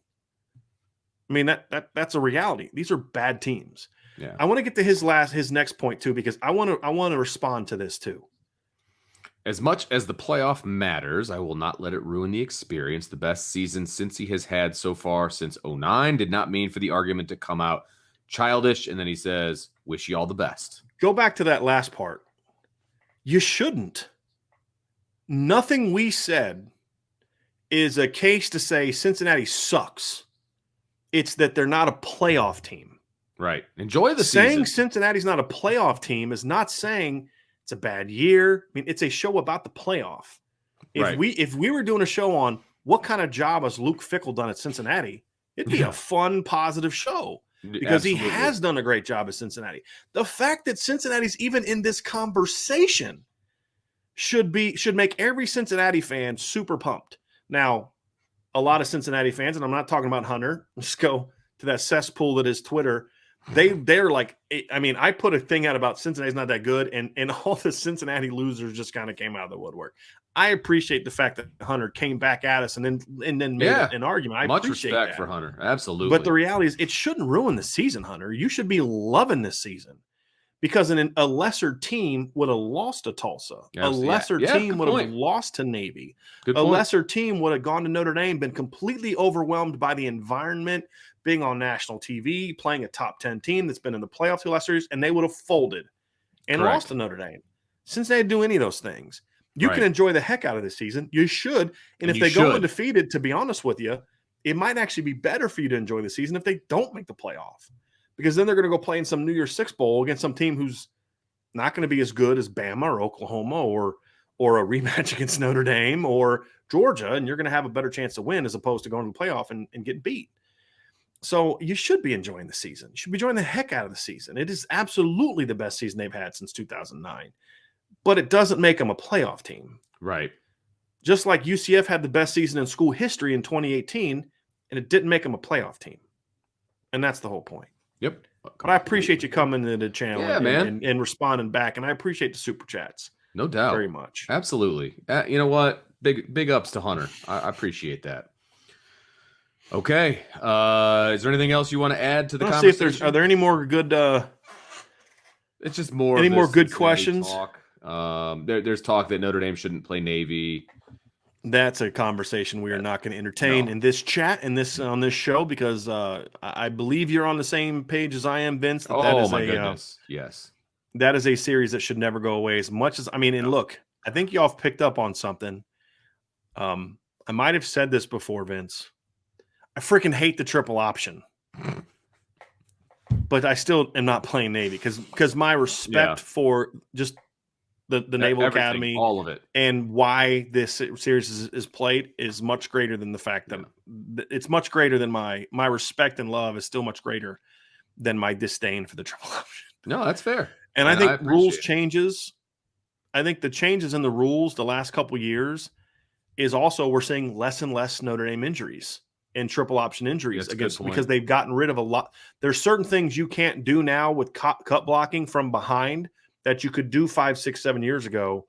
I mean, that's a reality. These are bad teams. Yeah. I want to get to his next point too, because I want to respond to this too. As much as the playoff matters, I will not let it ruin the experience. The best season Cincy has had so far since 2009 did not mean for the argument to come out childish. And then he says, wish you all the best. Go back to that last part. You shouldn't. Nothing we said is a case to say Cincinnati sucks. It's that they're not a playoff team. Right. Enjoy the Saying season. Cincinnati's not a playoff team is not saying it's a bad year. I mean, it's a show about the playoff. If we were doing a show on what kind of job has Luke Fickell done at Cincinnati, it'd be a fun, positive show because he has done a great job at Cincinnati. The fact that Cincinnati's even in this conversation should make every Cincinnati fan super pumped. Now, a lot of Cincinnati fans, and I'm not talking about Hunter, just go to that cesspool that is Twitter. They're like, I mean, I put a thing out about Cincinnati's not that good, and all the Cincinnati losers just kind of came out of the woodwork. I appreciate the fact that Hunter came back at us and then made an argument. I much appreciate respect that. for Hunter, absolutely. But the reality is, it shouldn't ruin the season, Hunter. You should be loving this season because a lesser team would have lost to Tulsa. A lesser team would have lost to Navy. A lesser team would have gone to Notre Dame, been completely overwhelmed by the environment, being on national TV, playing a top 10 team that's been in the playoffs 2 last years, and they would have folded and lost to Notre Dame. Since they didn't do any of those things, you can enjoy the heck out of this season. You should. And if they go undefeated, to be honest with you, it might actually be better for you to enjoy the season if they don't make the playoff. Because then they're going to go play in some New Year's Six Bowl against some team who's not going to be as good as Bama or Oklahoma or a rematch against Notre Dame or Georgia, and you're going to have a better chance to win as opposed to going to the playoff and getting beat. So you should be enjoying the season. You should be enjoying the heck out of the season. It is absolutely the best season they've had since 2009. But it doesn't make them a playoff team. Right. Just like UCF had the best season in school history in 2018, and it didn't make them a playoff team. And that's the whole point. Yep. But I appreciate you coming to the channel and responding back, and I appreciate the super chats. No doubt. Very much. Absolutely. You know what? Big ups to Hunter. I appreciate that. Okay. Is there anything else you want to add to the conversation? Are there any more good it's just more any more good questions? Talk. There's talk that Notre Dame shouldn't play Navy. That's a conversation we are not going to entertain in this chat on this show because I believe you're on the same page as I am, Vince. Goodness. Yes. That is a series that should never go away. As much as look, I think y'all have picked up on something. I might have said this before, Vince. I freaking hate the triple option, but I still am not playing Navy because my respect for just the Naval Academy, all of it, and why this series is played is much greater than the fact that it's much greater than my respect and love is still much greater than my disdain for the triple option. No, that's fair. And I think rules changes. I think the changes in the rules the last couple years is also we're seeing less and less Notre Dame injuries and triple option injuries because they've gotten rid of a lot. There's certain things you can't do now with cut blocking from behind that you could do 5, 6, 7 years ago.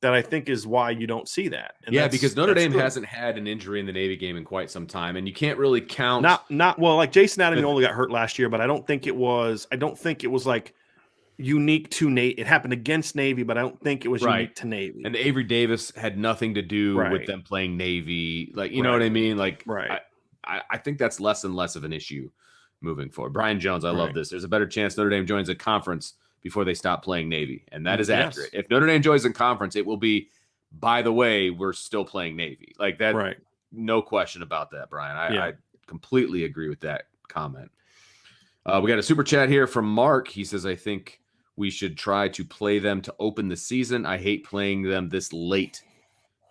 That I think is why you don't see that. And because Notre Dame hasn't had an injury in the Navy game in quite some time, and you can't really count. Not well. Like Jason Adams only got hurt last year, but I don't think it was like unique to Navy. It happened against Navy, but I don't think it was unique to Navy. And Avery Davis had nothing to do with them playing Navy. Like, you know what I mean? Like, I think that's less and less of an issue moving forward. Brian Jones, I love this. There's a better chance Notre Dame joins a conference before they stop playing Navy. And that is accurate. If Notre Dame joins a conference, it will be, by the way, we're still playing Navy. Like that, no question about that, Brian. I completely agree with that comment. We got a super chat here from Mark. He says, I think we should try to play them to open the season. I hate playing them this late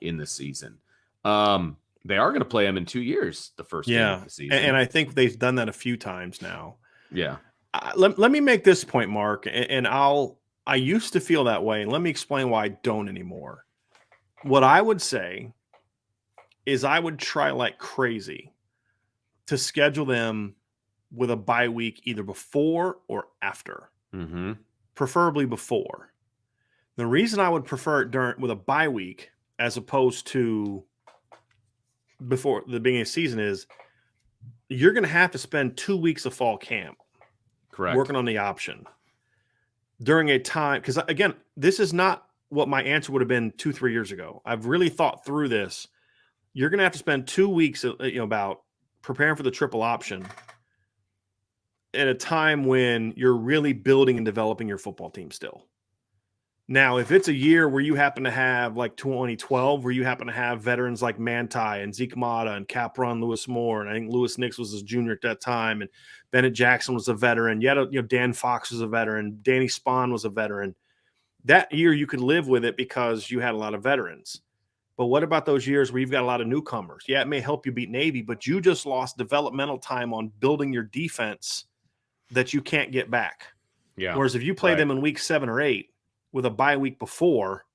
in the season. They are going to play them in 2 years, the first game of the season. And I think they've done that a few times now. Yeah. Let me make this point, Mark, and I used to feel that way, and let me explain why I don't anymore. What I would say is I would try like crazy to schedule them with a bye week either before or after. Mm-hmm. Preferably before. The reason I would prefer it with a bye week as opposed to before the beginning of the season is you're going to have to spend 2 weeks of fall camp working on the option during a time. Because again, this is not what my answer would have been 2-3 years ago. I've really thought through this. You're going to have to spend 2 weeks about preparing for the triple option at a time when you're really building and developing your football team still. Now, if it's a year where you happen to have like 2012, where you happen to have veterans like Manti and Zeke Mata and Capron Lewis Moore, and I think Lewis Nix was his junior at that time, and Bennett Jackson was a veteran. Yet, Dan Fox was a veteran. Danny Spahn was a veteran. That year you could live with it because you had a lot of veterans. But what about those years where you've got a lot of newcomers? Yeah, it may help you beat Navy, but you just lost developmental time on building your defense that you can't get back. Yeah. Whereas if you play them in week 7 or 8 with a bye week before,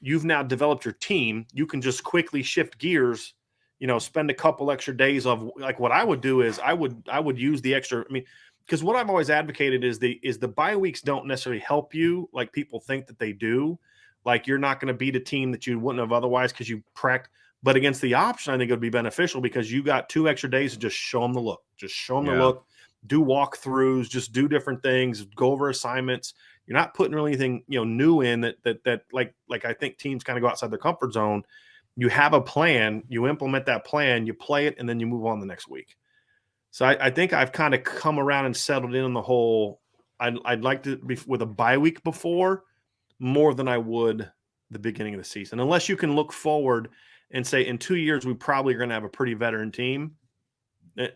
you've now developed your team. You can just quickly shift gears, spend a couple extra days of like what I would do is I would use the extra. I mean, because what I've always advocated is the bye weeks don't necessarily help you like people think that they do. Like you're not going to beat a team that you wouldn't have otherwise because you practiced. But against the option, I think it would be beneficial because you got 2 extra days to just show them the look. Just show them the look. Do walkthroughs. Just do different things. Go over assignments. You're not putting really anything new in that like I think teams kind of go outside their comfort zone. You have a plan. You implement that plan. You play it, and then you move on the next week. So I think I've kind of come around and settled in on the whole. I'd like to be with a bye week before more than I would the beginning of the season, unless you can look forward and say in 2 years we probably are going to have a pretty veteran team.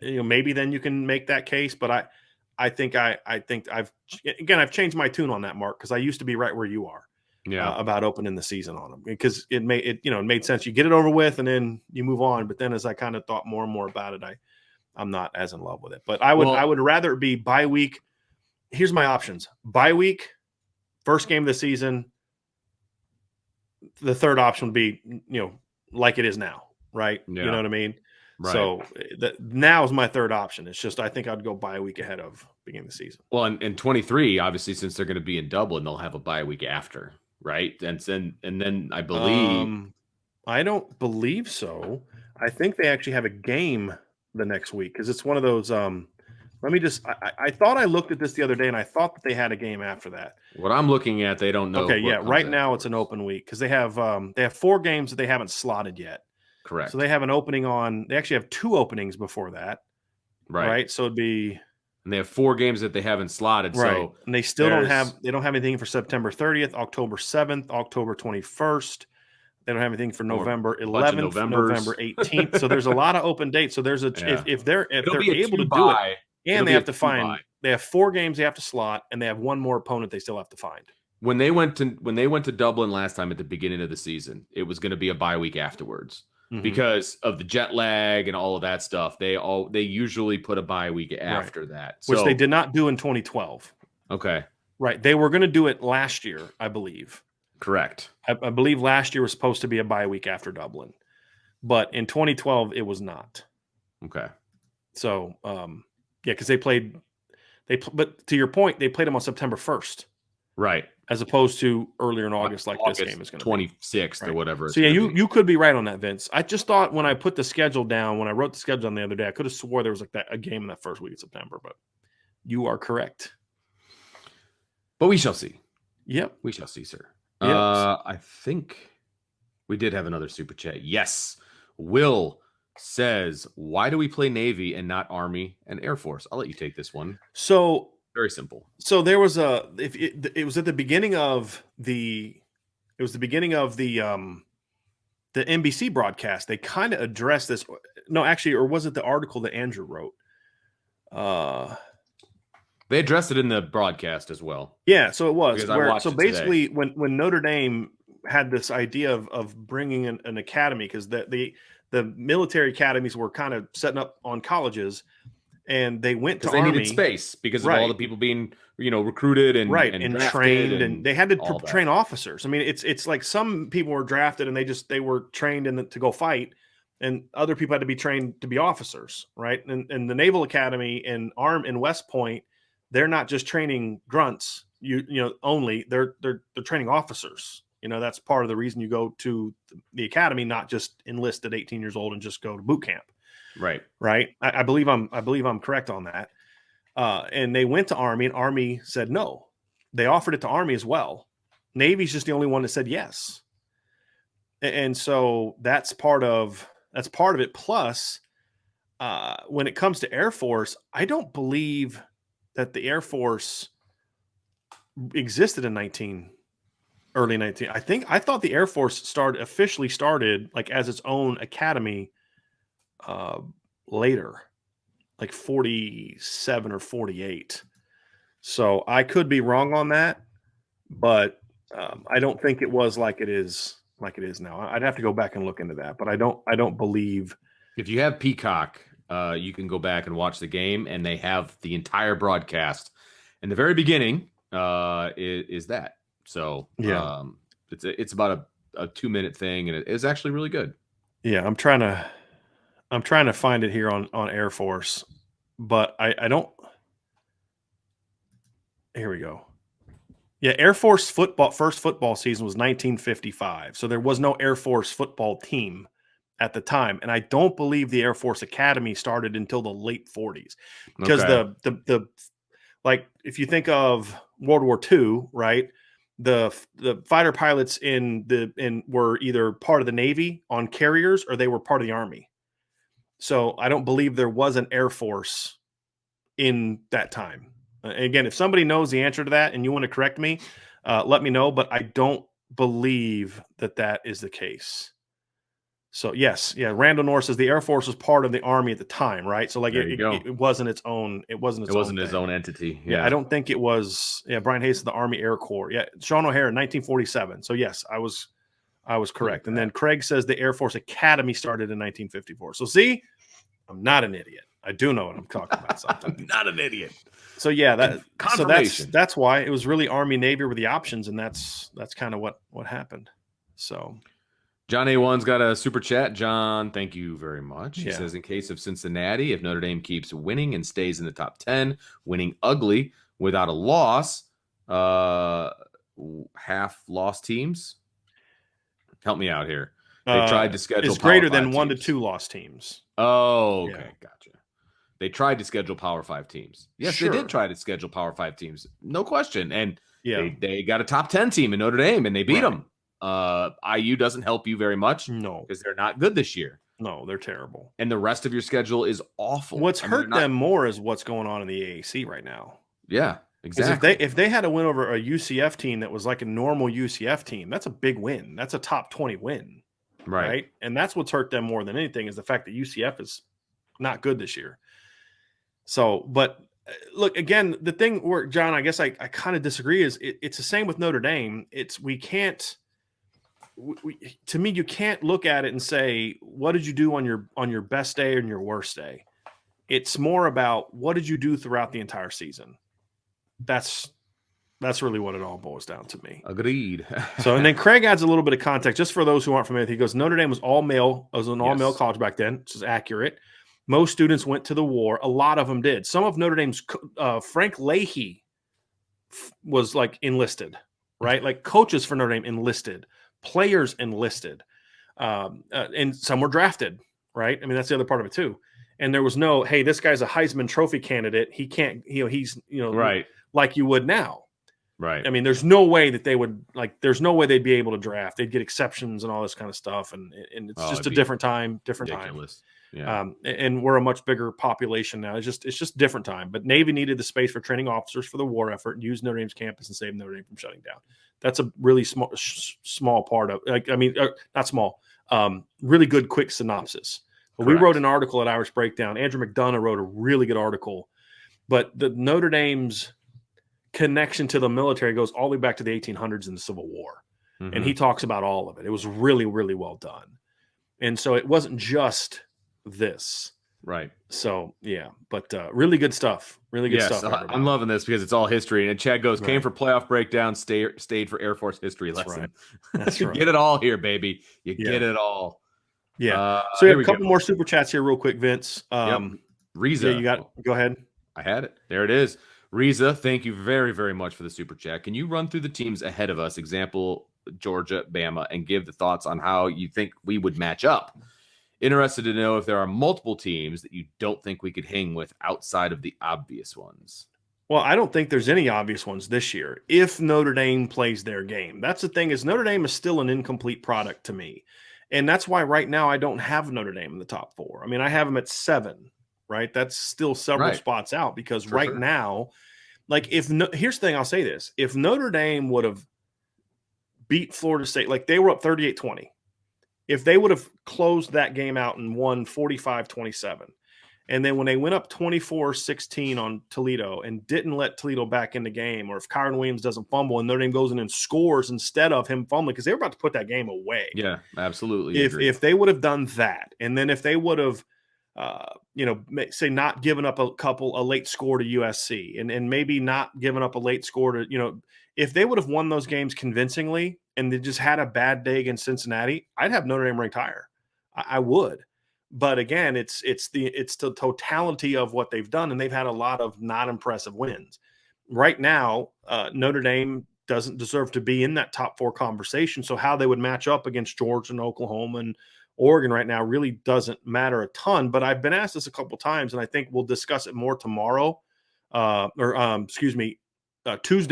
Maybe then you can make that case. But I think I've changed my tune on that, Mark, because I used to be right where you are. About opening the season on them because it made sense. You get it over with and then you move on. But then as I kind of thought more and more about it, I'm not as in love with it. But I would rather it be bye week. Here's my options: bye week, first game of the season. The third option would be, like it is now, right? Yeah. You know what I mean? Right. So now is my third option. It's just I think I'd go bye week ahead of beginning of the season. Well, in 23, obviously, since they're going to be in Dublin, they'll have a bye week after, right? And then I believe I don't believe so. I think they actually have a game the next week because it's one of those. Let me just. I thought I looked at this the other day and I thought that they had a game after that. What I'm looking at, they don't know. Okay, yeah. Right now it's an open week because they have 4 games that they haven't slotted yet. Correct. So they have an opening on. They actually have 2 openings before that. Right. So it'd be. And they have 4 games that they haven't slotted. Right. So and they still don't have anything for September 30th, October 7th, October 21st. They don't have anything for November 11th, November 18th. So there's a lot of open dates. So there's if they're able to do it, and they have to find. They have 4 games they have to slot, and they have 1 more opponent they still have to find. When they went to Dublin last time at the beginning of the season, it was going to be a bye week afterwards. Because of the jet lag and all of that stuff, they usually put a bye week after that, which they did not do in 2012. Okay, right? They were going to do it last year, I believe. Correct. I believe last year was supposed to be a bye week after Dublin, but in 2012 it was not. Okay. So because but to your point, they played them on September 1st, right? As opposed to earlier in August, like this game is going to be 26th or whatever. So you could be right on that, Vince. I just thought when I put the schedule down, when I wrote the schedule down the other day, I could have swore there was a game in that first week of September, but you are correct. But we shall see. Yep, we shall see, sir. Yep. I think we did have another super chat. Yes, Will says, "Why do we play Navy and not Army and Air Force?" I'll let you take this one. So. Very simple. So there was it was at the beginning of the NBC broadcast. They kind of addressed this. No, actually, or was it the article that Andrew wrote? They addressed it in the broadcast as well. Yeah, so it was. So basically, when Notre Dame had this idea of bringing in an academy, because the military academies were kind of setting up on colleges. And they went to Army. They needed space because of all the people being, recruited and trained, and they had to train officers. I mean, it's like some people were drafted and they were trained to go fight, and other people had to be trained to be officers, right? And the Naval Academy and West Point, they're not just training grunts, only they're training officers. That's part of the reason you go to the academy, not just enlist at 18 years old and just go to boot camp. Right. I believe I'm correct on that. And they went to Army, and Army said no. They offered it to Army as well. Navy's just the only one that said yes. And so that's part of it. Plus, when it comes to Air Force, I don't believe that the Air Force existed in 19. early 19. I thought the Air Force officially started like as its own academy later, like 47 or 48. So I could be wrong on that, but I don't think it was like it is now. I'd have to go back and look into that, but I don't believe. If you have Peacock, you can go back and watch the game, and they have the entire broadcast. And the very beginning is that. So Yeah. it's about a 2-minute thing, and it is actually really good. Yeah, I'm trying to find it here on Air Force, but I don't. Here we go. Yeah, Air Force first football season was 1955. So there was no Air Force football team at the time, and I don't believe the Air Force Academy started until the late 40s. Because the like if you think of World War II, right? The fighter pilots were either part of the Navy on carriers or they were part of the Army. So I don't believe there was an Air Force in that time. Again, if somebody knows the answer to that and you want to correct me, let me know. But I don't believe that is the case. So yes, yeah. Randall Norris says the Air Force was part of the Army at the time, right? So like it wasn't its own. It wasn't his own entity. Yeah, I don't think it was. Yeah, Brian Hayes said the Army Air Corps. Yeah, Sean O'Hara, 1947. So yes, I was correct. And then Craig says the Air Force Academy started in 1954. So see, I'm not an idiot. I do know what I'm talking about. Something. I'm not an idiot. So yeah, that's why it was really Army Navy were the options, and that's kind of what happened. So John A1's got a super chat. John, thank you very much. He says, in case of Cincinnati, if Notre Dame keeps winning and stays in the top 10, winning ugly without a loss, half lost teams. Help me out here. They tried to schedule it's greater than 1 to 2 lost teams. Oh, okay, gotcha. They tried to schedule Power 5 teams. Yes, sure. They did try to schedule Power 5 teams. No question. And they got a top 10 team in Notre Dame, and they beat them. IU doesn't help you very much. No. Because they're not good this year. No, they're terrible. And the rest of your schedule is awful. What's hurt them more is what's going on in the AAC right now. Yeah, exactly. If they had a win over a UCF team that was like a normal UCF team, that's a big win. That's a top 20 win. Right. And that's what's hurt them more than anything is the fact that UCF is not good this year. So, but look, again, the thing where, John, I guess I kind of disagree is it's the same with Notre Dame. To me, you can't look at it and say, what did you do on your best day and your worst day? It's more about what did you do throughout the entire season? That's really what it all boils down to me. Agreed. So, and then Craig adds a little bit of context just for those who aren't familiar. He goes, Notre Dame was all male. It was an all male college back then, which is accurate. Most students went to the war. A lot of them did. Some of Notre Dame's Frank Leahy was like enlisted, right? Like coaches for Notre Dame enlisted, players enlisted, and some were drafted, right? I mean, that's the other part of it too. And there was no, hey, this guy's a Heisman Trophy candidate. He can't, he's right, like you would now. Right. I mean, there's no way that they would there's no way they'd be able to draft. They'd get exceptions and all this kind of stuff. And it's just a different time, ridiculous. Yeah. And we're a much bigger population now. It's just different time. But Navy needed the space for training officers for the war effort and use Notre Dame's campus and save Notre Dame from shutting down. That's a really small part of not small, really good quick synopsis. But we wrote an article at Irish Breakdown. Andrew McDonough wrote a really good article. But the Notre Dame's connection to the military goes all the way back to the 1800s and the Civil War. Mm-hmm. And he talks about all of it. It was really, really well done. And so it wasn't just this. Right. So, yeah. But really good stuff. Really good stuff. I'm loving this because it's all history. And Chad goes, came for playoff breakdown, stayed for Air Force history lesson. Right. That's right. Get it all here, baby. You get it all. Yeah. So we have a couple more super chats here real quick, Vince. Riza. Yeah, go ahead. I had it. There it is. Riza, thank you very, very much for the super chat. Can you run through the teams ahead of us, example, Georgia, Bama, and give the thoughts on how you think we would match up? Interested to know if there are multiple teams that you don't think we could hang with outside of the obvious ones. Well, I don't think there's any obvious ones this year if Notre Dame plays their game. That's the thing is Notre Dame is still an incomplete product to me. And that's why right now I don't have Notre Dame in the top 4. I mean, I have them at 7. Right, that's still several spots out because now, like here's the thing, I'll say this: if Notre Dame would have beat Florida State, like they were up 38-20. If they would have closed that game out and won 45-27, and then when they went up 24-16 on Toledo and didn't let Toledo back in the game, or if Kyron Williams doesn't fumble and Notre Dame goes in and scores instead of him fumbling, because they were about to put that game away. Yeah, absolutely. If they would have done that, and then if they would have, say not given up a late score to USC, and maybe not given up a late score to, if they would have won those games convincingly and they just had a bad day against Cincinnati, I'd have Notre Dame ranked higher. I would. But again, it's the totality of what they've done, and they've had a lot of not impressive wins. Right now, Notre Dame doesn't deserve to be in that top 4 conversation. So how they would match up against Georgia and Oklahoma and Oregon right now really doesn't matter a ton. But I've been asked this a couple of times, and I think we'll discuss it more tomorrow, Tuesday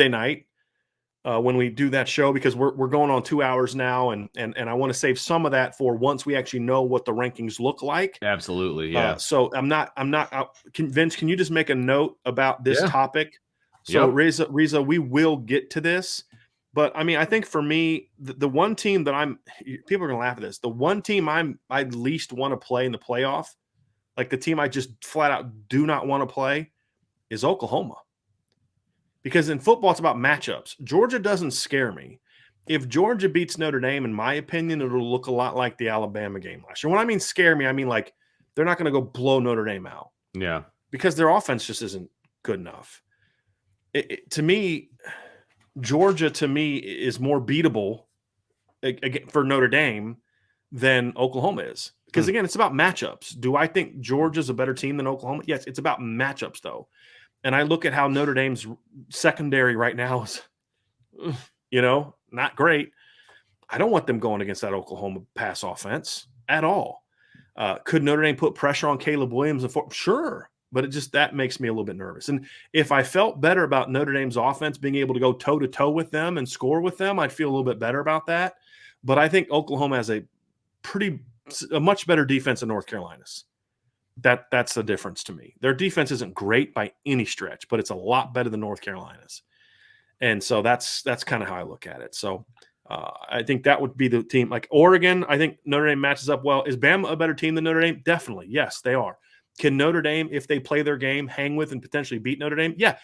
night. When we do that show, because we're going on 2 hours now, and I want to save some of that for once we actually know what the rankings look like. Absolutely, yeah. So I'm not Vince, can you just make a note about this topic? So Reza, we will get to this, but I mean, I think for me, the one team that people are gonna laugh at this. The one team I'd least want to play in the playoff, like the team I just flat out do not want to play, is Oklahoma. Because in football, it's about matchups. Georgia doesn't scare me. If Georgia beats Notre Dame, in my opinion, it'll look a lot like the Alabama game last year. When I mean scare me, I mean like they're not going to go blow Notre Dame out. Yeah. Because their offense just isn't good enough. To me, Georgia, is more beatable for Notre Dame than Oklahoma is. Because, again, it's about matchups. Do I think Georgia's a better team than Oklahoma? Yes, it's about matchups, though. And I look at how Notre Dame's secondary right now is, not great. I don't want them going against that Oklahoma pass offense at all. Could Notre Dame put pressure on Caleb Williams? Sure. But that makes me a little bit nervous. And if I felt better about Notre Dame's offense being able to go toe-to-toe with them and score with them, I'd feel a little bit better about that. But I think Oklahoma has a much better defense than North Carolina's. That's the difference to me. Their defense isn't great by any stretch, but it's a lot better than North Carolina's. And so that's kind of how I look at it. So I think that would be the team. Like Oregon, I think Notre Dame matches up well. Is Bama a better team than Notre Dame? Definitely. Yes, they are. Can Notre Dame, if they play their game, hang with and potentially beat Notre Dame? Yeah.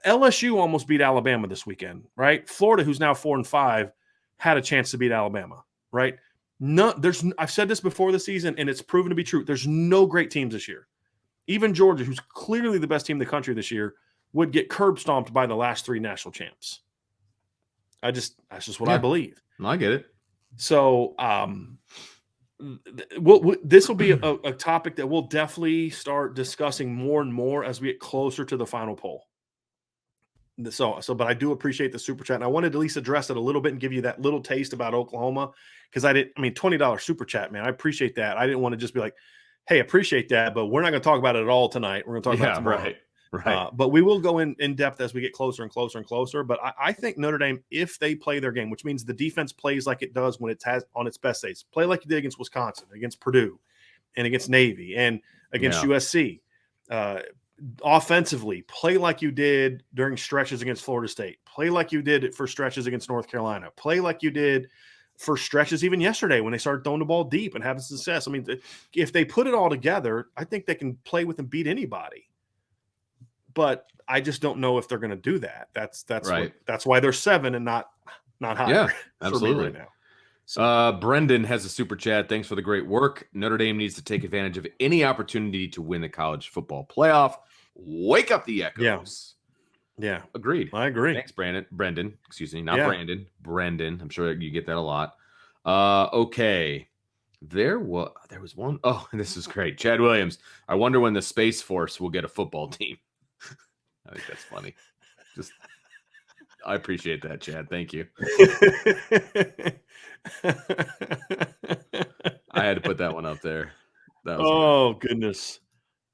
LSU almost beat Alabama this weekend, right? Florida, who's now 4-5, had a chance to beat Alabama, right? I've said this before the season, and it's proven to be true. There's no great teams this year. Even Georgia, who's clearly the best team in the country this year, would get curb stomped by the last 3 national champs. That's just what I believe. I get it. So this will be a topic that we'll definitely start discussing more and more as we get closer to the final poll. But I do appreciate the super chat, and I wanted to at least address it a little bit and give you that little taste about Oklahoma, because $20 super chat, man. I appreciate that. I didn't want to just be like, hey, appreciate that, but we're not going to talk about it at all tonight. We're going to talk about it tomorrow. Right. But we will go in depth as we get closer and closer and closer. But I think Notre Dame, if they play their game, which means the defense plays like it does when it has on its best days, play like you did against Wisconsin, against Purdue, and against Navy, and against USC. Offensively, play like you did during stretches against Florida State. Play like you did for stretches against North Carolina. Play like you did for stretches even yesterday when they started throwing the ball deep and having success. I mean, if they put it all together, I think they can play with and beat anybody. But I just don't know if they're going to do that. That's right. That's why they're 7 and not higher. Yeah, absolutely. Right now. So. Brendan has a super chat. Thanks for the great work. Notre Dame needs to take advantage of any opportunity to win the college football playoff. Wake up the echoes. Yeah. Agreed. I agree. Thanks, Brendan. Excuse me. Not Brandon. Brendan. I'm sure you get that a lot. Okay. There was one. Oh, this is great. Chad Williams. I wonder when the Space Force will get a football team. I think that's funny. I appreciate that, Chad. Thank you. I had to put that one up there. That was great. Goodness.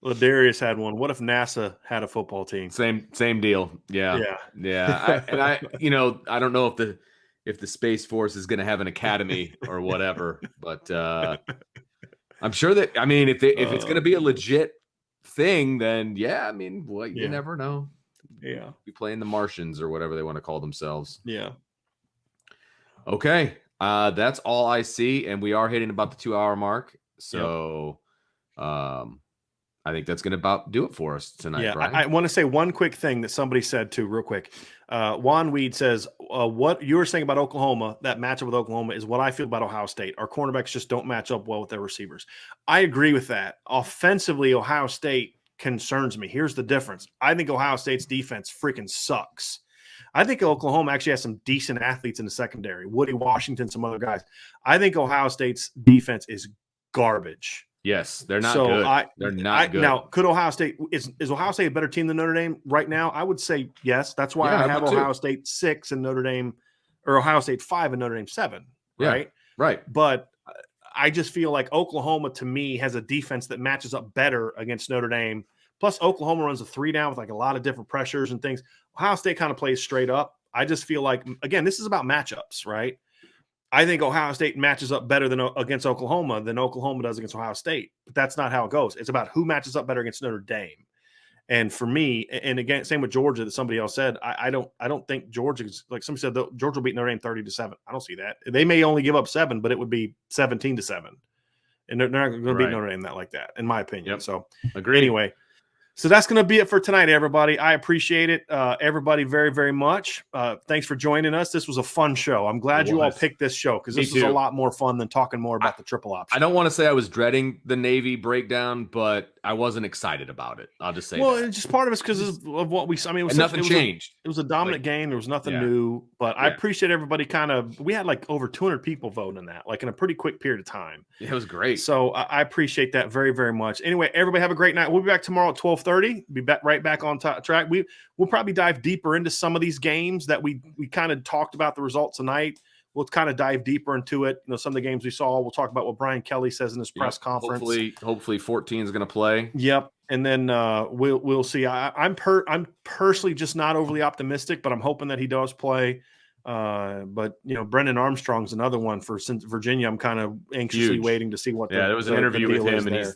Ladarius had one. What if NASA had a football team? Same deal. Yeah. I don't know if the Space Force is going to have an academy or whatever, but I'm sure that if it's going to be a legit thing, then you never know. Yeah, be playing the Martians or whatever they want to call themselves. Yeah. Okay. That's all I see, and we are hitting about the 2-hour mark. So I think that's going to about do it for us tonight, Yeah, Brian. I want to say one quick thing that somebody said too, real quick. Juan Weed says, what you were saying about Oklahoma, that matchup with Oklahoma is what I feel about Ohio State. Our cornerbacks just don't match up well with their receivers. I agree with that. Offensively, Ohio State concerns me. Here's the difference. I think Ohio State's defense freaking sucks. I think Oklahoma actually has some decent athletes in the secondary. Woody Washington, some other guys. I think Ohio State's defense is garbage. Yes, they're not good. They're not good. Now, could Ohio State is Ohio State a better team than Notre Dame right now? I would say yes. That's why I have Ohio State 6 and Notre Dame, or Ohio State 5 and Notre Dame 7. Right, right. But I just feel like Oklahoma to me has a defense that matches up better against Notre Dame. Plus, Oklahoma runs a 3 down with like a lot of different pressures and things. Ohio State kind of plays straight up. I just feel like, again, this is about matchups, right? I think Ohio State matches up better than against Oklahoma than Oklahoma does against Ohio State. But that's not how it goes. It's about who matches up better against Notre Dame. And for me, and again, same with Georgia that somebody else said, I don't think Georgia's, like somebody said, Georgia will beat Notre Dame 30-7. I don't see that. They may only give up 7, but it would be 17-7. And they're not going to beat Notre Dame that like that, in my opinion. So anyway, so that's going to be it for tonight, everybody. I appreciate it, everybody, very, very much. Thanks for joining us. This was a fun show. I'm glad you all picked this show because this was a lot more fun than talking more about the triple option. I don't want to say I was dreading the Navy breakdown, but I wasn't excited about it. I'll just say it's just part of it's because of what we – I mean, nothing changed. It was a dominant game. There was nothing new. But I appreciate everybody we had like over 200 people vote in that, like in a pretty quick period of time. It was great. So I appreciate that very, very much. Anyway, everybody have a great night. We'll be back tomorrow at 12:30. Be right back on track. We'll probably dive deeper into some of these games that we kind of talked about the results tonight. We'll kind of dive deeper into it. Some of the games we saw. We'll talk about what Brian Kelly says in his press conference. Hopefully 14 is going to play. Yep. And then we'll see. I'm personally just not overly optimistic, but I'm hoping that he does play. But Brendan Armstrong's another one for Virginia. I'm kind of anxiously waiting to see what. There was an interview with him, and he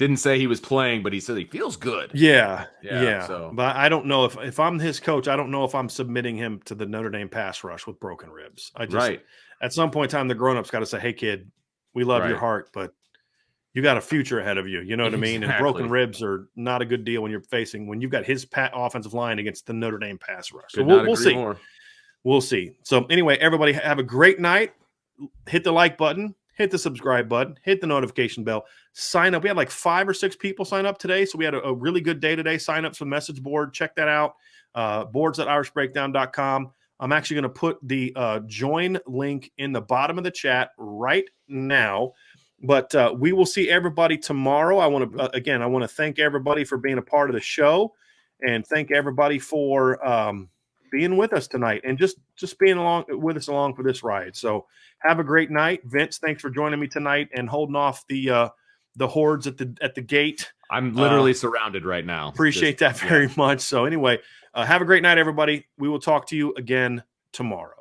didn't say he was playing, but he said he feels good. Yeah. So. But I don't know if I'm his coach, I don't know if I'm submitting him to the Notre Dame pass rush with broken ribs. At some point in time, the grown-ups got to say, "Hey, kid, we love your heart, but you got a future ahead of you." You know what I mean? And broken ribs are not a good deal when you've got his offensive line against the Notre Dame pass rush. So we'll see. We'll see. So anyway, everybody have a great night. Hit the like button. Hit the subscribe button, hit the notification bell, sign up. We had like 5 or 6 people sign up today. So we had a really good day today. Sign up for the message board. Check that out. boards.irishbreakdown.com. I'm actually going to put the join link in the bottom of the chat right now. But we will see everybody tomorrow. I want to thank everybody for being a part of the show and thank everybody for being with us tonight and just being along with us for this ride. So have a great night. Vince, thanks for joining me tonight and holding off the hordes at the gate. I'm literally surrounded right now. Appreciate that very much. So anyway, have a great night, everybody. We will talk to you again tomorrow.